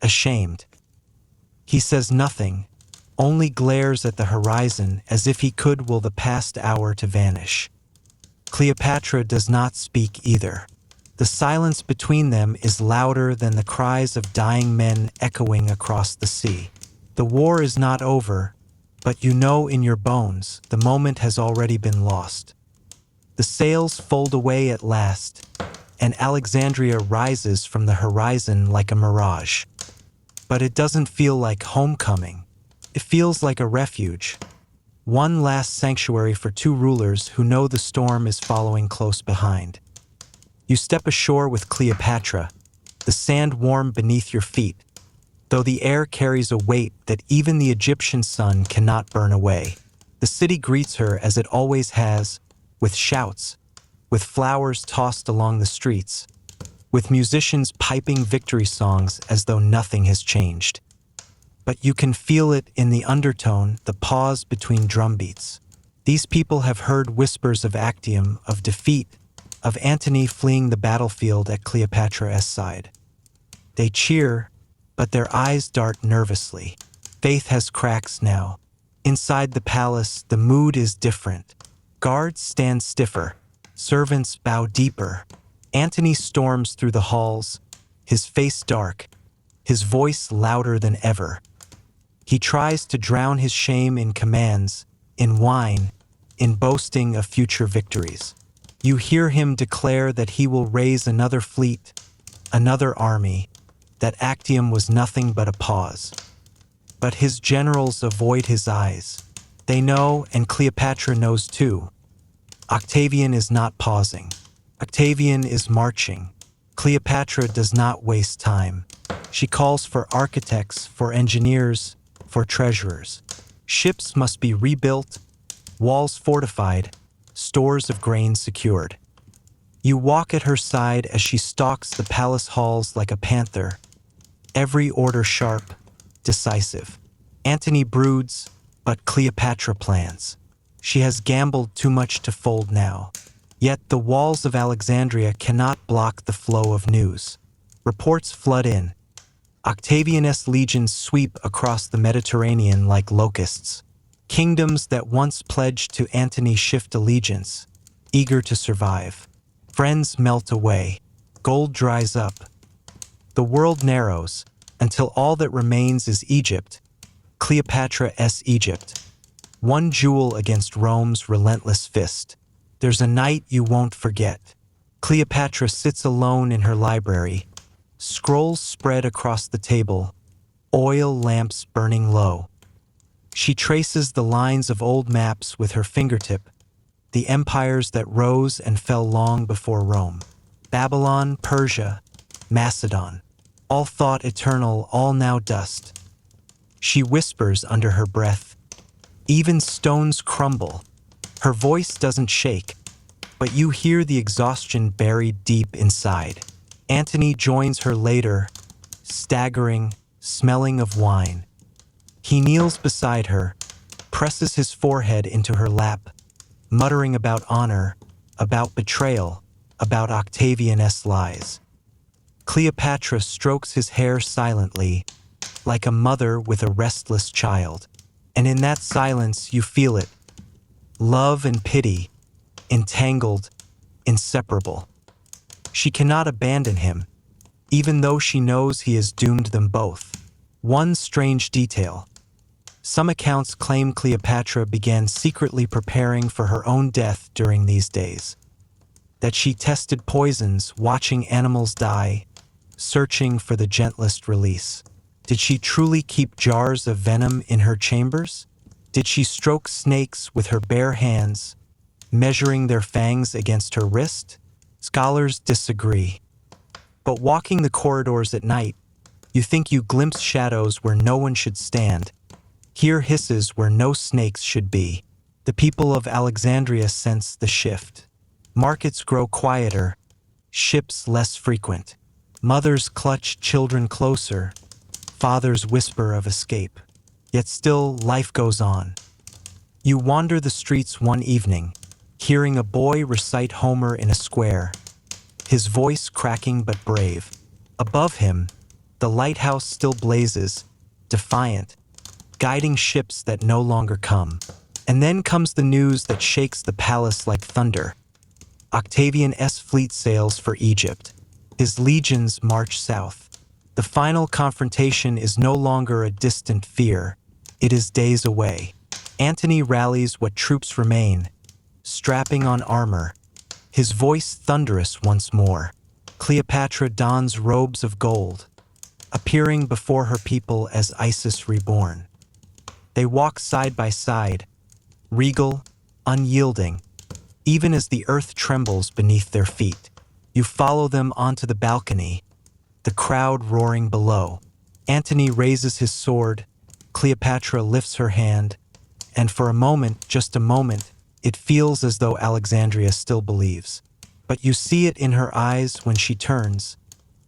ashamed. He says nothing, only glares at the horizon as if he could will the past hour to vanish. Cleopatra does not speak either. The silence between them is louder than the cries of dying men echoing across the sea. The war is not over, but you know in your bones the moment has already been lost. The sails fold away at last, and Alexandria rises from the horizon like a mirage. But it doesn't feel like homecoming. It feels like a refuge. One last sanctuary for two rulers who know the storm is following close behind. You step ashore with Cleopatra, the sand warm beneath your feet, though the air carries a weight that even the Egyptian sun cannot burn away. The city greets her as it always has, with shouts, with flowers tossed along the streets, with musicians piping victory songs as though nothing has changed. But you can feel it in the undertone, the pause between drumbeats. These people have heard whispers of Actium, of defeat, of Antony fleeing the battlefield at Cleopatra's side. They cheer, but their eyes dart nervously. Faith has cracks now. Inside the palace, the mood is different. Guards stand stiffer, servants bow deeper. Antony storms through the halls, his face dark, his voice louder than ever. He tries to drown his shame in commands, in wine, in boasting of future victories. You hear him declare that he will raise another fleet, another army, that Actium was nothing but a pause. But his generals avoid his eyes. They know, and Cleopatra knows too. Octavian is not pausing. Octavian is marching. Cleopatra does not waste time. She calls for architects, for engineers, for treasurers. Ships must be rebuilt, walls fortified, stores of grain secured. You walk at her side as she stalks the palace halls like a panther, every order sharp, decisive. Antony broods, but Cleopatra plans. She has gambled too much to fold now. Yet the walls of Alexandria cannot block the flow of news. Reports flood in. Octavian's legions sweep across the Mediterranean like locusts. Kingdoms that once pledged to Antony shift allegiance, eager to survive. Friends melt away. Gold dries up. The world narrows, until all that remains is Egypt, Cleopatra's Egypt. One jewel against Rome's relentless fist. There's a night you won't forget. Cleopatra sits alone in her library, scrolls spread across the table, oil lamps burning low. She traces the lines of old maps with her fingertip, the empires that rose and fell long before Rome. Babylon, Persia, Macedon, all thought eternal, all now dust. She whispers under her breath, even stones crumble. Her voice doesn't shake, but you hear the exhaustion buried deep inside. Antony joins her later, staggering, smelling of wine. He kneels beside her, presses his forehead into her lap, muttering about honor, about betrayal, about Octavian's lies. Cleopatra strokes his hair silently, like a mother with a restless child. And in that silence you feel it. Love and pity, entangled, inseparable. She cannot abandon him, even though she knows he has doomed them both. One strange detail. Some accounts claim Cleopatra began secretly preparing for her own death during these days. That she tested poisons, watching animals die, searching for the gentlest release. Did she truly keep jars of venom in her chambers? Did she stroke snakes with her bare hands, measuring their fangs against her wrist? Scholars disagree. But walking the corridors at night, you think you glimpse shadows where no one should stand, hear hisses where no snakes should be. The people of Alexandria sense the shift. Markets grow quieter, ships less frequent. Mothers clutch children closer, fathers whisper of escape. Yet still, life goes on. You wander the streets one evening, hearing a boy recite Homer in a square, his voice cracking but brave. Above him, the lighthouse still blazes, defiant, guiding ships that no longer come. And then comes the news that shakes the palace like thunder. Octavian's fleet sails for Egypt. His legions march south. The final confrontation is no longer a distant fear. It is days away. Antony rallies what troops remain, strapping on armor, his voice thunderous once more. Cleopatra dons robes of gold, appearing before her people as Isis reborn. They walk side by side, regal, unyielding, even as the earth trembles beneath their feet. You follow them onto the balcony, the crowd roaring below. Antony raises his sword, Cleopatra lifts her hand, and for a moment, just a moment, it feels as though Alexandria still believes. But you see it in her eyes when she turns,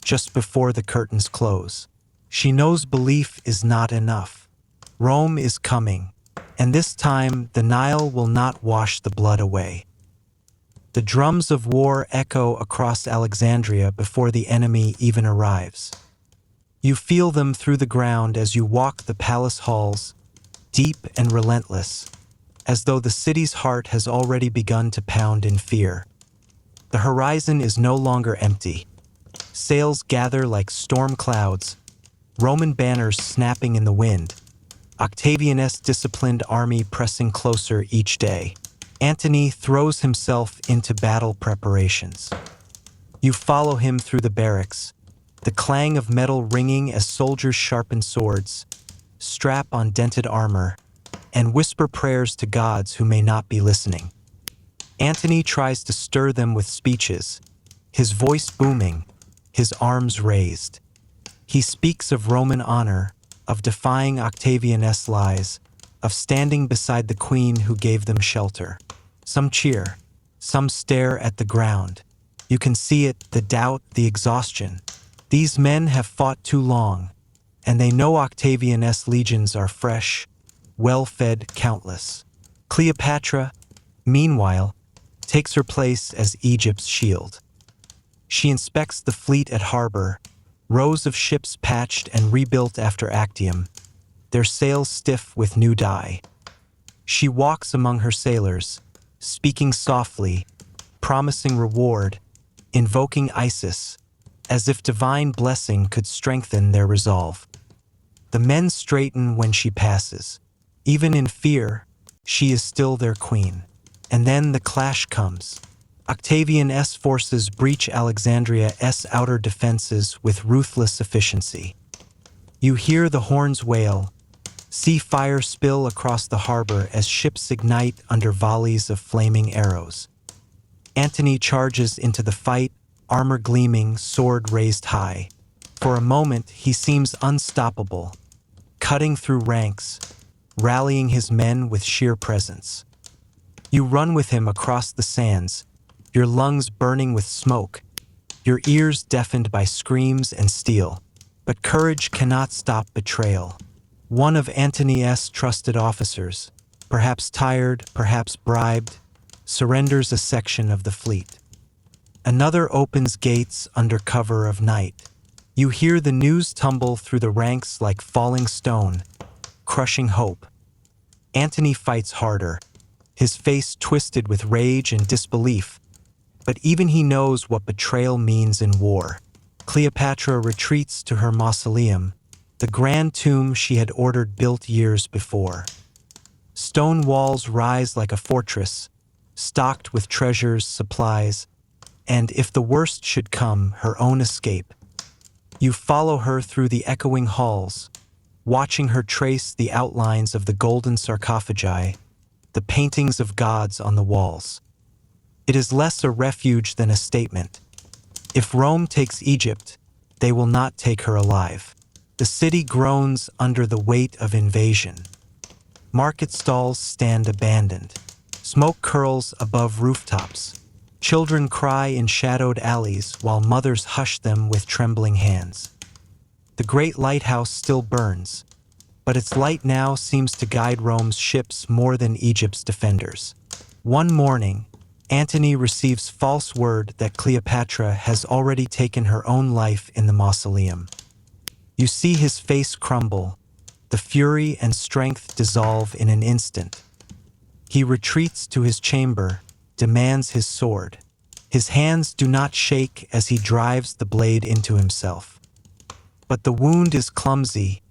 just before the curtains close. She knows belief is not enough. Rome is coming, and this time the Nile will not wash the blood away. The drums of war echo across Alexandria before the enemy even arrives. You feel them through the ground as you walk the palace halls, deep and relentless, as though the city's heart has already begun to pound in fear. The horizon is no longer empty. Sails gather like storm clouds, Roman banners snapping in the wind, Octavian's disciplined army pressing closer each day. Antony throws himself into battle preparations. You follow him through the barracks, the clang of metal ringing as soldiers sharpen swords, strap on dented armor, and whisper prayers to gods who may not be listening. Antony tries to stir them with speeches, his voice booming, his arms raised. He speaks of Roman honor, of defying Octavian's lies, of standing beside the queen who gave them shelter. Some cheer, some stare at the ground. You can see it, the doubt, the exhaustion. These men have fought too long, and they know Octavian's legions are fresh, well-fed, countless. Cleopatra, meanwhile, takes her place as Egypt's shield. She inspects the fleet at harbor, rows of ships patched and rebuilt after Actium, their sails stiff with new dye. She walks among her sailors, speaking softly, promising reward, invoking Isis, as if divine blessing could strengthen their resolve. The men straighten when she passes. Even in fear, she is still their queen. And then the clash comes. Octavian's forces breach Alexandria's outer defenses with ruthless efficiency. You hear the horns wail, see fire spill across the harbor as ships ignite under volleys of flaming arrows. Antony charges into the fight, armor gleaming, sword raised high. For a moment, he seems unstoppable, cutting through ranks, rallying his men with sheer presence. You run with him across the sands, your lungs burning with smoke, your ears deafened by screams and steel. But courage cannot stop betrayal. One of Antony's trusted officers, perhaps tired, perhaps bribed, surrenders a section of the fleet. Another opens gates under cover of night. You hear the news tumble through the ranks like falling stone, crushing hope. Antony fights harder, his face twisted with rage and disbelief. But even he knows what betrayal means in war. Cleopatra retreats to her mausoleum, the grand tomb she had ordered built years before. Stone walls rise like a fortress, stocked with treasures, supplies, and if the worst should come, her own escape. You follow her through the echoing halls, watching her trace the outlines of the golden sarcophagi, the paintings of gods on the walls. It is less a refuge than a statement. If Rome takes Egypt, they will not take her alive. The city groans under the weight of invasion. Market stalls stand abandoned. Smoke curls above rooftops. Children cry in shadowed alleys while mothers hush them with trembling hands. The great lighthouse still burns, but its light now seems to guide Rome's ships more than Egypt's defenders. One morning, Antony receives false word that Cleopatra has already taken her own life in the mausoleum. You see his face crumble, the fury and strength dissolve in an instant. He retreats to his chamber, demands his sword. His hands do not shake as he drives the blade into himself. But the wound is clumsy,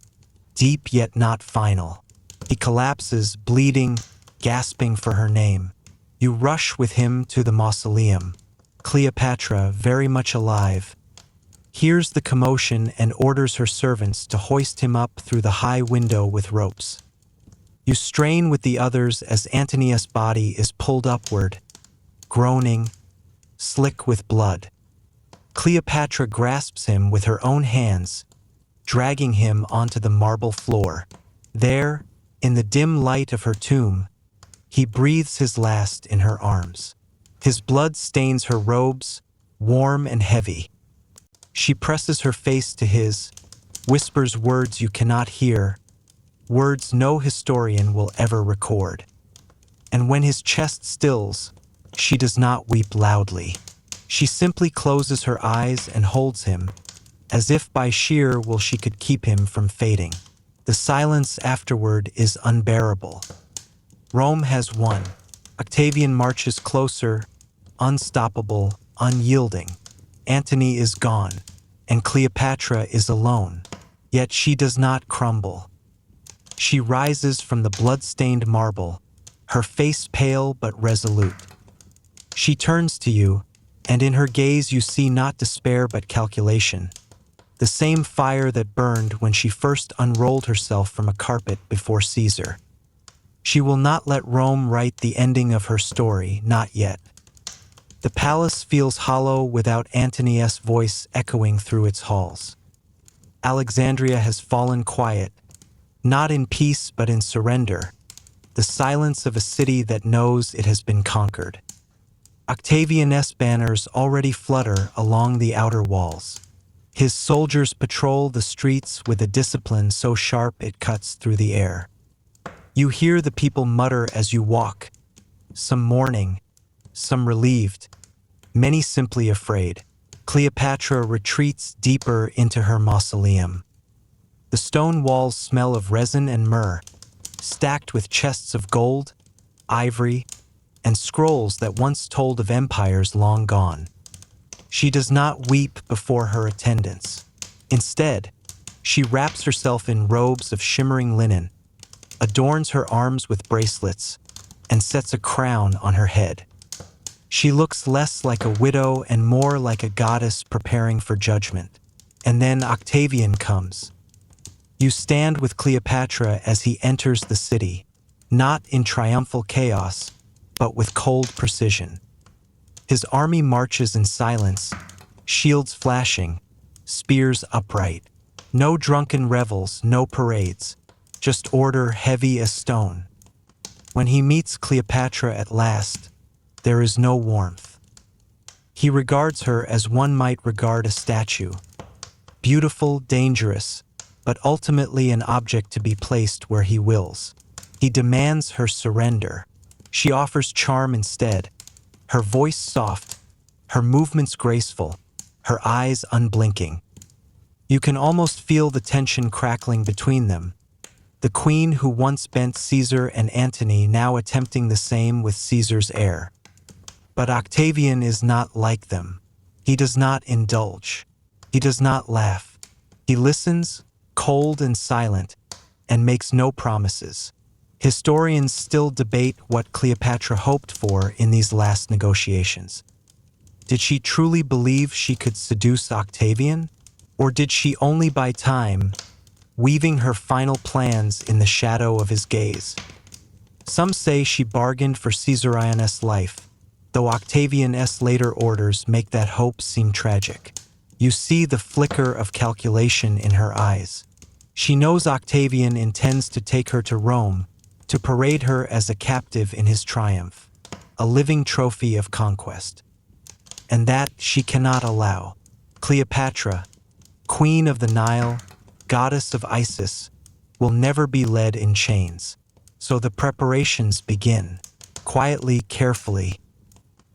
deep yet not final. He collapses, bleeding, gasping for her name. You rush with him to the mausoleum. Cleopatra, very much alive, hears the commotion and orders her servants to hoist him up through the high window with ropes. You strain with the others as Antony's body is pulled upward, groaning, slick with blood. Cleopatra grasps him with her own hands, dragging him onto the marble floor. There, in the dim light of her tomb, he breathes his last in her arms. His blood stains her robes, warm and heavy. She presses her face to his, whispers words you cannot hear, words no historian will ever record. And when his chest stills, she does not weep loudly. She simply closes her eyes and holds him, as if by sheer will she could keep him from fading. The silence afterward is unbearable. Rome has won. Octavian marches closer, unstoppable, unyielding. Antony is gone, and Cleopatra is alone. Yet she does not crumble. She rises from the blood-stained marble, her face pale but resolute. She turns to you, and in her gaze you see not despair but calculation, the same fire that burned when she first unrolled herself from a carpet before Caesar. She will not let Rome write the ending of her story, not yet. The palace feels hollow without Antony's voice echoing through its halls. Alexandria has fallen quiet, not in peace but in surrender, the silence of a city that knows it has been conquered. Octavian's banners already flutter along the outer walls. His soldiers patrol the streets with a discipline so sharp it cuts through the air. You hear the people mutter as you walk, some mourning, some relieved, many simply afraid. Cleopatra retreats deeper into her mausoleum. The stone walls smell of resin and myrrh, stacked with chests of gold, ivory, and scrolls that once told of empires long gone. She does not weep before her attendants. Instead, she wraps herself in robes of shimmering linen, adorns her arms with bracelets, and sets a crown on her head. She looks less like a widow and more like a goddess preparing for judgment. And then Octavian comes. You stand with Cleopatra as he enters the city, not in triumphal chaos, but with cold precision. His army marches in silence, shields flashing, spears upright. No drunken revels, no parades, just order heavy as stone. When he meets Cleopatra at last, there is no warmth. He regards her as one might regard a statue, beautiful, dangerous, but ultimately an object to be placed where he wills. He demands her surrender. She offers charm instead, her voice soft, her movements graceful, her eyes unblinking. You can almost feel the tension crackling between them. The queen who once bent Caesar and Antony now attempting the same with Caesar's heir. But Octavian is not like them. He does not indulge. He does not laugh. He listens, cold and silent, and makes no promises. Historians still debate what Cleopatra hoped for in these last negotiations. Did she truly believe she could seduce Octavian? Or did she only buy time, weaving her final plans in the shadow of his gaze? Some say she bargained for Caesarius' life, though Octavian's later orders make that hope seem tragic. You see the flicker of calculation in her eyes. She knows Octavian intends to take her to Rome, to parade her as a captive in his triumph, a living trophy of conquest. And that she cannot allow. Cleopatra, queen of the Nile, goddess of Isis, will never be led in chains. So the preparations begin, quietly, carefully.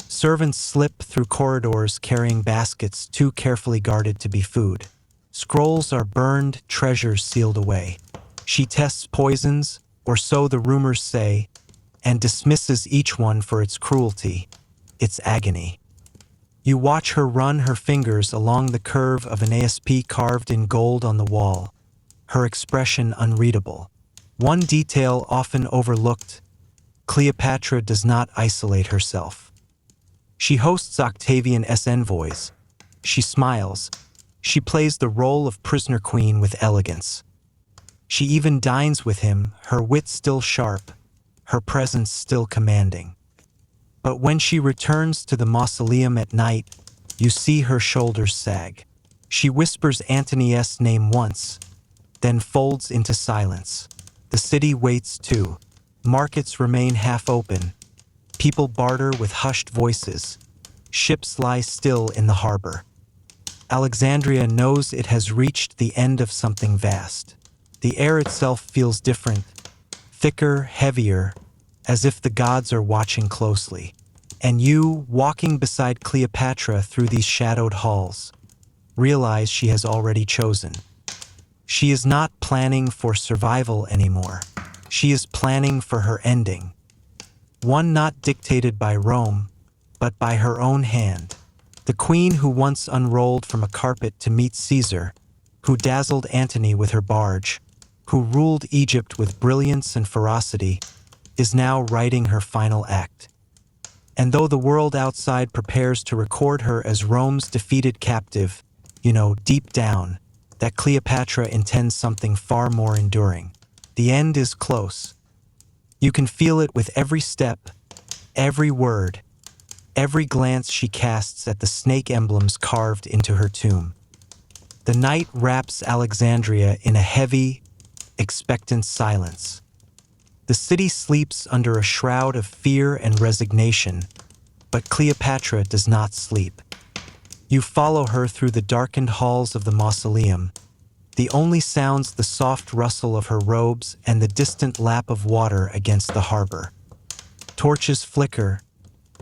Servants slip through corridors carrying baskets too carefully guarded to be food. Scrolls are burned, treasures sealed away. She tests poisons, or so the rumors say, and dismisses each one for its cruelty, its agony. You watch her run her fingers along the curve of an ASP carved in gold on the wall, her expression unreadable. One detail often overlooked: Cleopatra does not isolate herself. She hosts Octavian's envoys. She smiles. She plays the role of prisoner queen with elegance. She even dines with him, her wit still sharp, her presence still commanding. But when she returns to the mausoleum at night, you see her shoulders sag. She whispers Antony's name once, then folds into silence. The city waits too. Markets remain half open. People barter with hushed voices. Ships lie still in the harbor. Alexandria knows it has reached the end of something vast. The air itself feels different, thicker, heavier, as if the gods are watching closely. And you, walking beside Cleopatra through these shadowed halls, realize she has already chosen. She is not planning for survival anymore. She is planning for her ending. One not dictated by Rome, but by her own hand. The queen who once unrolled from a carpet to meet Caesar, who dazzled Antony with her barge, who ruled Egypt with brilliance and ferocity, is now writing her final act. And though the world outside prepares to record her as Rome's defeated captive, you know, deep down, that Cleopatra intends something far more enduring. The end is close. You can feel it with every step, every word, every glance she casts at the snake emblems carved into her tomb. The night wraps Alexandria in a heavy, expectant silence. The city sleeps under a shroud of fear and resignation, but Cleopatra does not sleep. You follow her through the darkened halls of the mausoleum. The only sounds the soft rustle of her robes and the distant lap of water against the harbor. Torches flicker,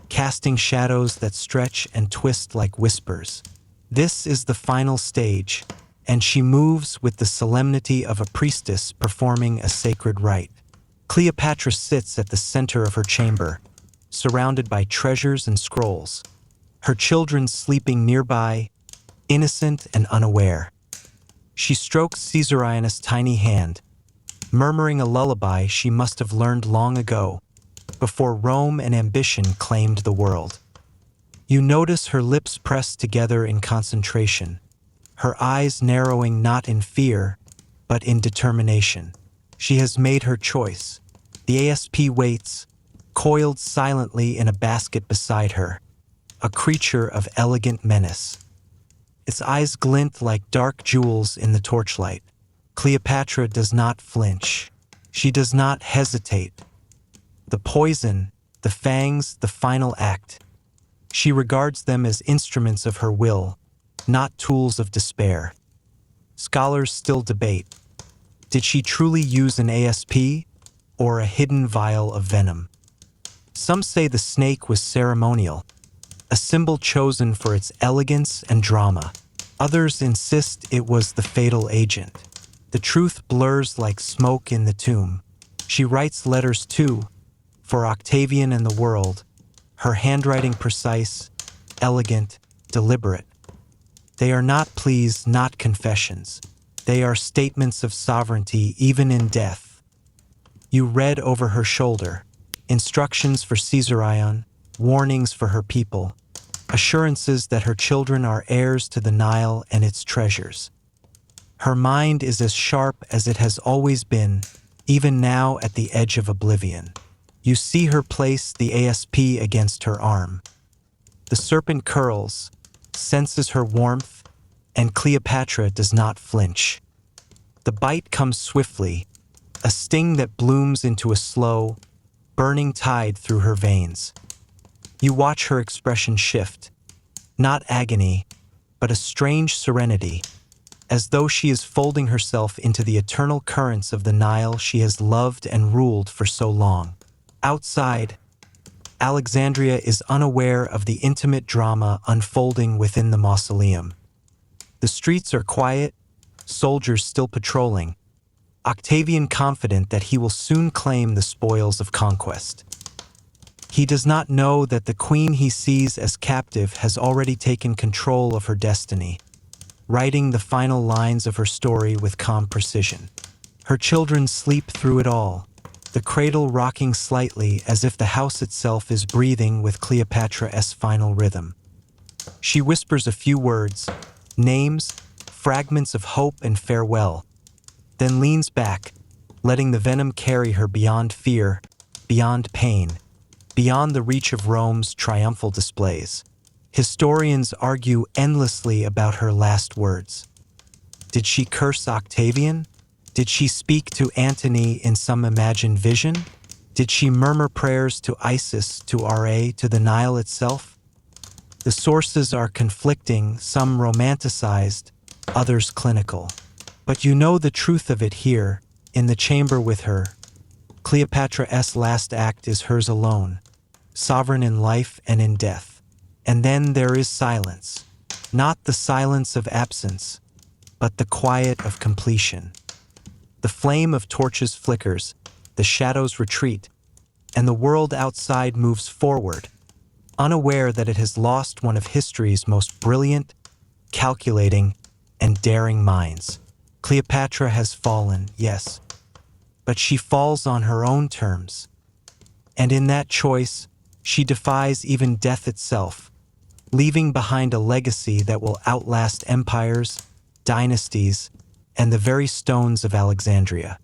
casting shadows that stretch and twist like whispers. This is the final stage, and she moves with the solemnity of a priestess performing a sacred rite. Cleopatra sits at the center of her chamber, surrounded by treasures and scrolls, her children sleeping nearby, innocent and unaware. She strokes Caesarius' tiny hand, murmuring a lullaby she must have learned long ago, before Rome and ambition claimed the world. You notice her lips pressed together in concentration, her eyes narrowing not in fear, but in determination. She has made her choice. The ASP waits, coiled silently in a basket beside her, a creature of elegant menace. Its eyes glint like dark jewels in the torchlight. Cleopatra does not flinch. She does not hesitate. The poison, the fangs, the final act. She regards them as instruments of her will, not tools of despair. Scholars still debate. Did she truly use an ASP or a hidden vial of venom? Some say the snake was ceremonial, a symbol chosen for its elegance and drama. Others insist it was the fatal agent. The truth blurs like smoke in the tomb. She writes letters too, for Octavian and the world, her handwriting precise, elegant, deliberate. They are not pleas, not confessions. They are statements of sovereignty even in death. You read over her shoulder, instructions for Caesarion, warnings for her people, assurances that her children are heirs to the Nile and its treasures. Her mind is as sharp as it has always been, even now at the edge of oblivion. You see her place the ASP against her arm. The serpent curls, senses her warmth, and Cleopatra does not flinch. The bite comes swiftly, a sting that blooms into a slow, burning tide through her veins. You watch her expression shift, not agony, but a strange serenity, as though she is folding herself into the eternal currents of the Nile she has loved and ruled for so long. Outside, Alexandria is unaware of the intimate drama unfolding within the mausoleum. The streets are quiet, soldiers still patrolling, Octavian confident that he will soon claim the spoils of conquest. He does not know that the queen he sees as captive has already taken control of her destiny, writing the final lines of her story with calm precision. Her children sleep through it all, the cradle rocking slightly as if the house itself is breathing with Cleopatra's final rhythm. She whispers a few words, names, fragments of hope and farewell, then leans back, letting the venom carry her beyond fear, beyond pain, beyond the reach of Rome's triumphal displays. Historians argue endlessly about her last words. Did she curse Octavian? Did she speak to Antony in some imagined vision? Did she murmur prayers to Isis, to Ra, to the Nile itself? The sources are conflicting, some romanticized, others clinical. But you know the truth of it here, in the chamber with her. Cleopatra's last act is hers alone, sovereign in life and in death. And then there is silence, not the silence of absence, but the quiet of completion. The flame of torches flickers, the shadows retreat, and the world outside moves forward, unaware that it has lost one of history's most brilliant, calculating, and daring minds. Cleopatra has fallen, yes, but she falls on her own terms, And in that choice, she defies even death itself, leaving behind a legacy that will outlast empires, dynasties, and the very stones of Alexandria.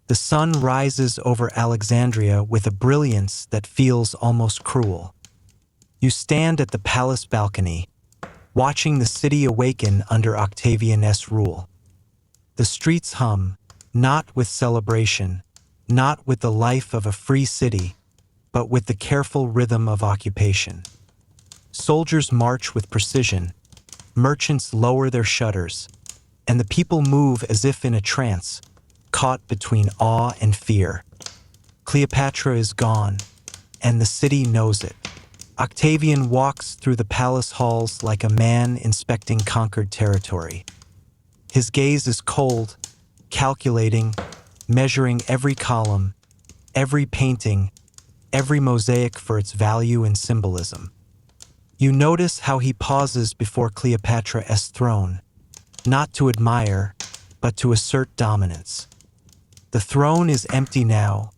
The sun rises over Alexandria with a brilliance that feels almost cruel. You stand at the palace balcony, watching the city awaken under Octavian's rule. The streets hum, not with celebration, not with the life of a free city, but with the careful rhythm of occupation. Soldiers march with precision, merchants lower their shutters, and the people move as if in a trance, caught between awe and fear. Cleopatra is gone, and the city knows it. Octavian walks through the palace halls like a man inspecting conquered territory. His gaze is cold, calculating, measuring every column, every painting, every mosaic for its value and symbolism. You notice how he pauses before Cleopatra's throne, not to admire, but to assert dominance. The throne is empty now,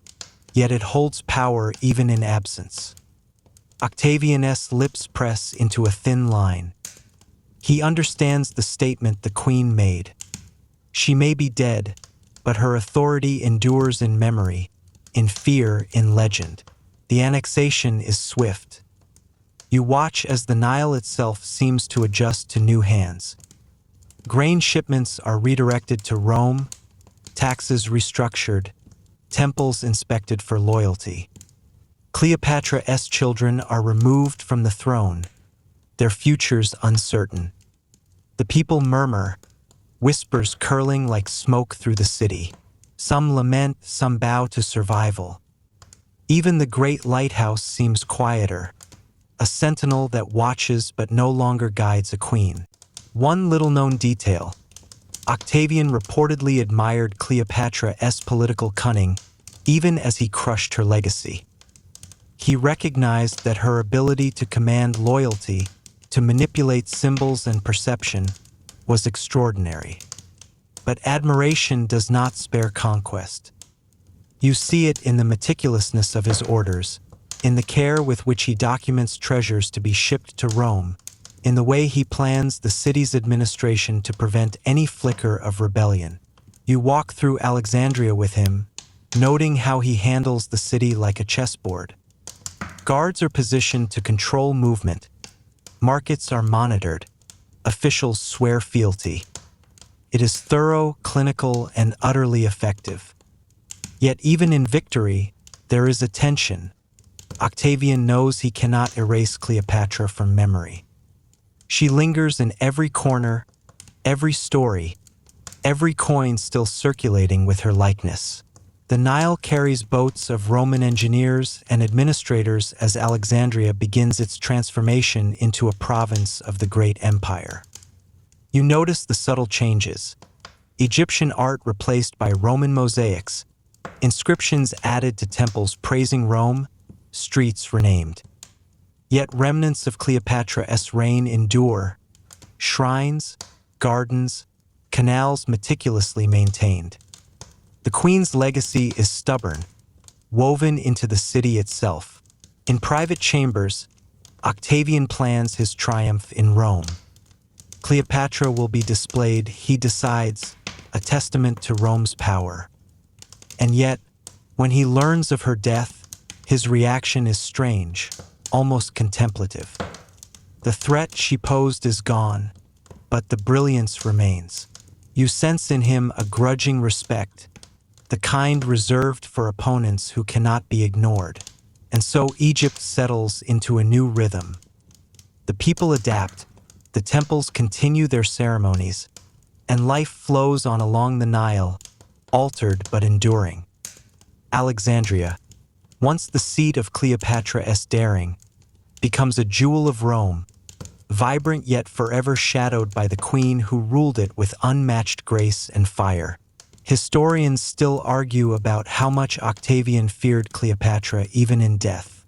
yet it holds power even in absence. Octavian's lips press into a thin line. He understands the statement the queen made. She may be dead, but her authority endures in memory, in fear, in legend. The annexation is swift. You watch as the Nile itself seems to adjust to new hands. Grain shipments are redirected to Rome, taxes restructured, temples inspected for loyalty. Cleopatra's children are removed from the throne, their futures uncertain. The people murmur, whispers curling like smoke through the city. Some lament, some bow to survival. Even the great lighthouse seems quieter, a sentinel that watches but no longer guides a queen. One little-known detail: Octavian reportedly admired Cleopatra's political cunning, even as he crushed her legacy. He recognized that her ability to command loyalty, to manipulate symbols and perception, was extraordinary. But admiration does not spare conquest. You see it in the meticulousness of his orders, in the care with which he documents treasures to be shipped to Rome, in the way he plans the city's administration to prevent any flicker of rebellion. You walk through Alexandria with him, noting how he handles the city like a chessboard. Guards are positioned to control movement. Markets are monitored. Officials swear fealty. It is thorough, clinical, and utterly effective. Yet even in victory, there is a tension. Octavian knows he cannot erase Cleopatra from memory. She lingers in every corner, every story, every coin still circulating with her likeness. The Nile carries boats of Roman engineers and administrators as Alexandria begins its transformation into a province of the great empire. You notice the subtle changes: Egyptian art replaced by Roman mosaics, inscriptions added to temples praising Rome, streets renamed. Yet remnants of Cleopatra's reign endure: shrines, gardens, canals meticulously maintained. The queen's legacy is stubborn, woven into the city itself. In private chambers, Octavian plans his triumph in Rome. Cleopatra will be displayed, he decides, a testament to Rome's power. And yet, when he learns of her death, his reaction is strange, almost contemplative. The threat she posed is gone, but the brilliance remains. You sense in him a grudging respect, the kind reserved for opponents who cannot be ignored. And so Egypt settles into a new rhythm. The people adapt, the temples continue their ceremonies, and life flows on along the Nile, altered but enduring. Alexandria, once the seat of Cleopatra's daring, becomes a jewel of Rome, vibrant yet forever shadowed by the queen who ruled it with unmatched grace and fire. Historians still argue about how much Octavian feared Cleopatra even in death.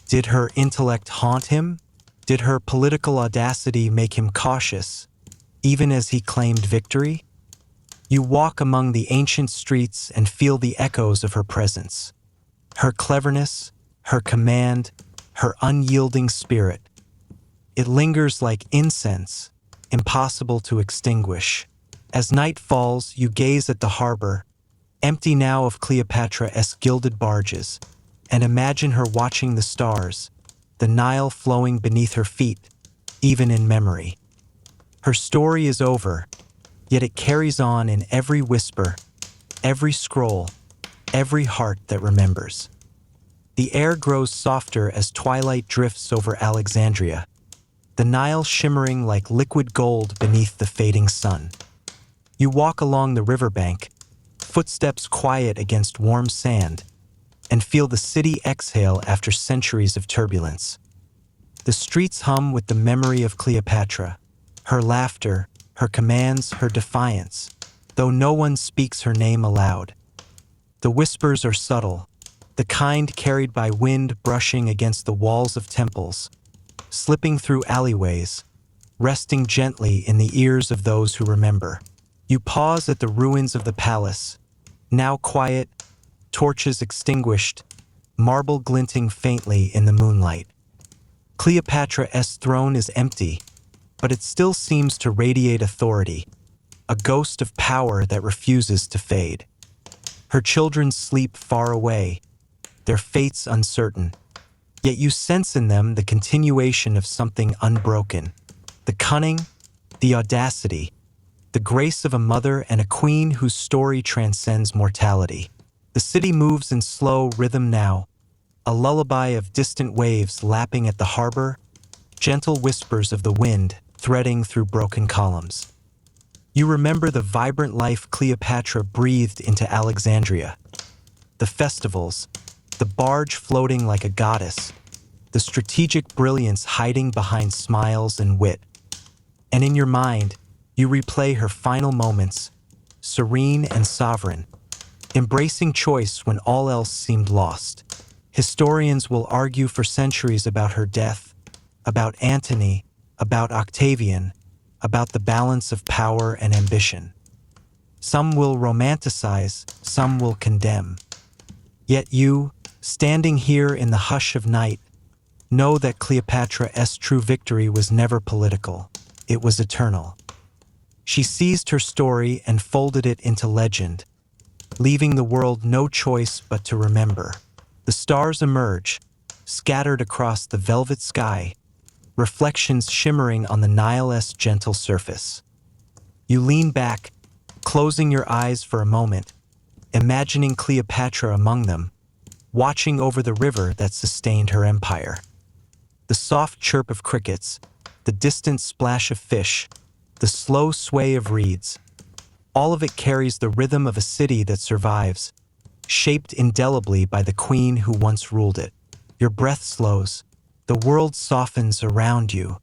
Did her intellect haunt him? Did her political audacity make him cautious, even as he claimed victory? You walk among the ancient streets and feel the echoes of her presence. Her cleverness, her command, her unyielding spirit. It lingers like incense, impossible to extinguish. As night falls, you gaze at the harbor, empty now of Cleopatra's gilded barges, and imagine her watching the stars, the Nile flowing beneath her feet, even in memory. Her story is over, yet it carries on in every whisper, every scroll, every heart that remembers. The air grows softer as twilight drifts over Alexandria, the Nile shimmering like liquid gold beneath the fading sun. You walk along the riverbank, footsteps quiet against warm sand, and feel the city exhale after centuries of turbulence. The streets hum with the memory of Cleopatra, her laughter, her commands, her defiance, though no one speaks her name aloud. The whispers are subtle, the kind carried by wind brushing against the walls of temples, slipping through alleyways, resting gently in the ears of those who remember. You pause at the ruins of the palace, now quiet, torches extinguished, marble glinting faintly in the moonlight. Cleopatra's throne is empty, but it still seems to radiate authority, a ghost of power that refuses to fade. Her children sleep far away, their fates uncertain, yet you sense in them the continuation of something unbroken, the cunning, the audacity, the grace of a mother and a queen whose story transcends mortality. The city moves in slow rhythm now, a lullaby of distant waves lapping at the harbor, gentle whispers of the wind threading through broken columns. You remember the vibrant life Cleopatra breathed into Alexandria, the festivals, the barge floating like a goddess, the strategic brilliance hiding behind smiles and wit. And in your mind, you replay her final moments, serene and sovereign, embracing choice when all else seemed lost. Historians will argue for centuries about her death, about Antony, about Octavian, about the balance of power and ambition. Some will romanticize, some will condemn. Yet you, standing here in the hush of night, know that Cleopatra's true victory was never political, it was eternal. She seized her story and folded it into legend, leaving the world no choice but to remember. The stars emerge, scattered across the velvet sky, reflections shimmering on the Nile's gentle surface. You lean back, closing your eyes for a moment, imagining Cleopatra among them, watching over the river that sustained her empire. The soft chirp of crickets, the distant splash of fish, the slow sway of reeds, all of it carries the rhythm of a city that survives, shaped indelibly by the queen who once ruled it. Your breath slows, the world softens around you.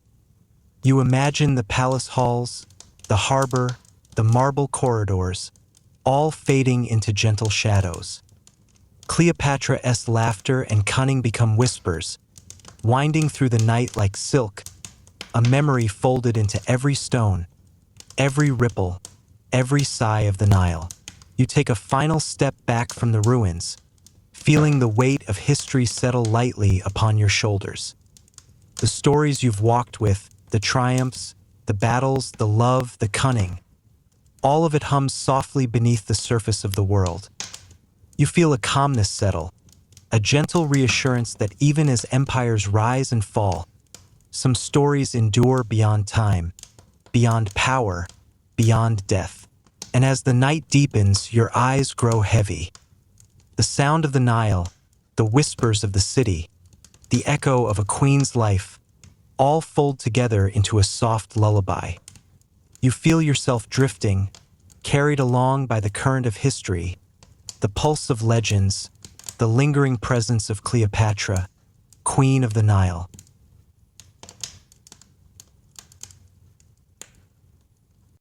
You imagine the palace halls, the harbor, the marble corridors, all fading into gentle shadows. Cleopatra's laughter and cunning become whispers, winding through the night like silk, a memory folded into every stone, every ripple, every sigh of the Nile. You take a final step back from the ruins, feeling the weight of history settle lightly upon your shoulders. The stories you've walked with, the triumphs, the battles, the love, the cunning, all of it hums softly beneath the surface of the world. You feel a calmness settle, a gentle reassurance that even as empires rise and fall, some stories endure beyond time, beyond power, beyond death. And as the night deepens, your eyes grow heavy. The sound of the Nile, the whispers of the city, the echo of a queen's life, all fold together into a soft lullaby. You feel yourself drifting, carried along by the current of history, the pulse of legends, the lingering presence of Cleopatra, Queen of the Nile.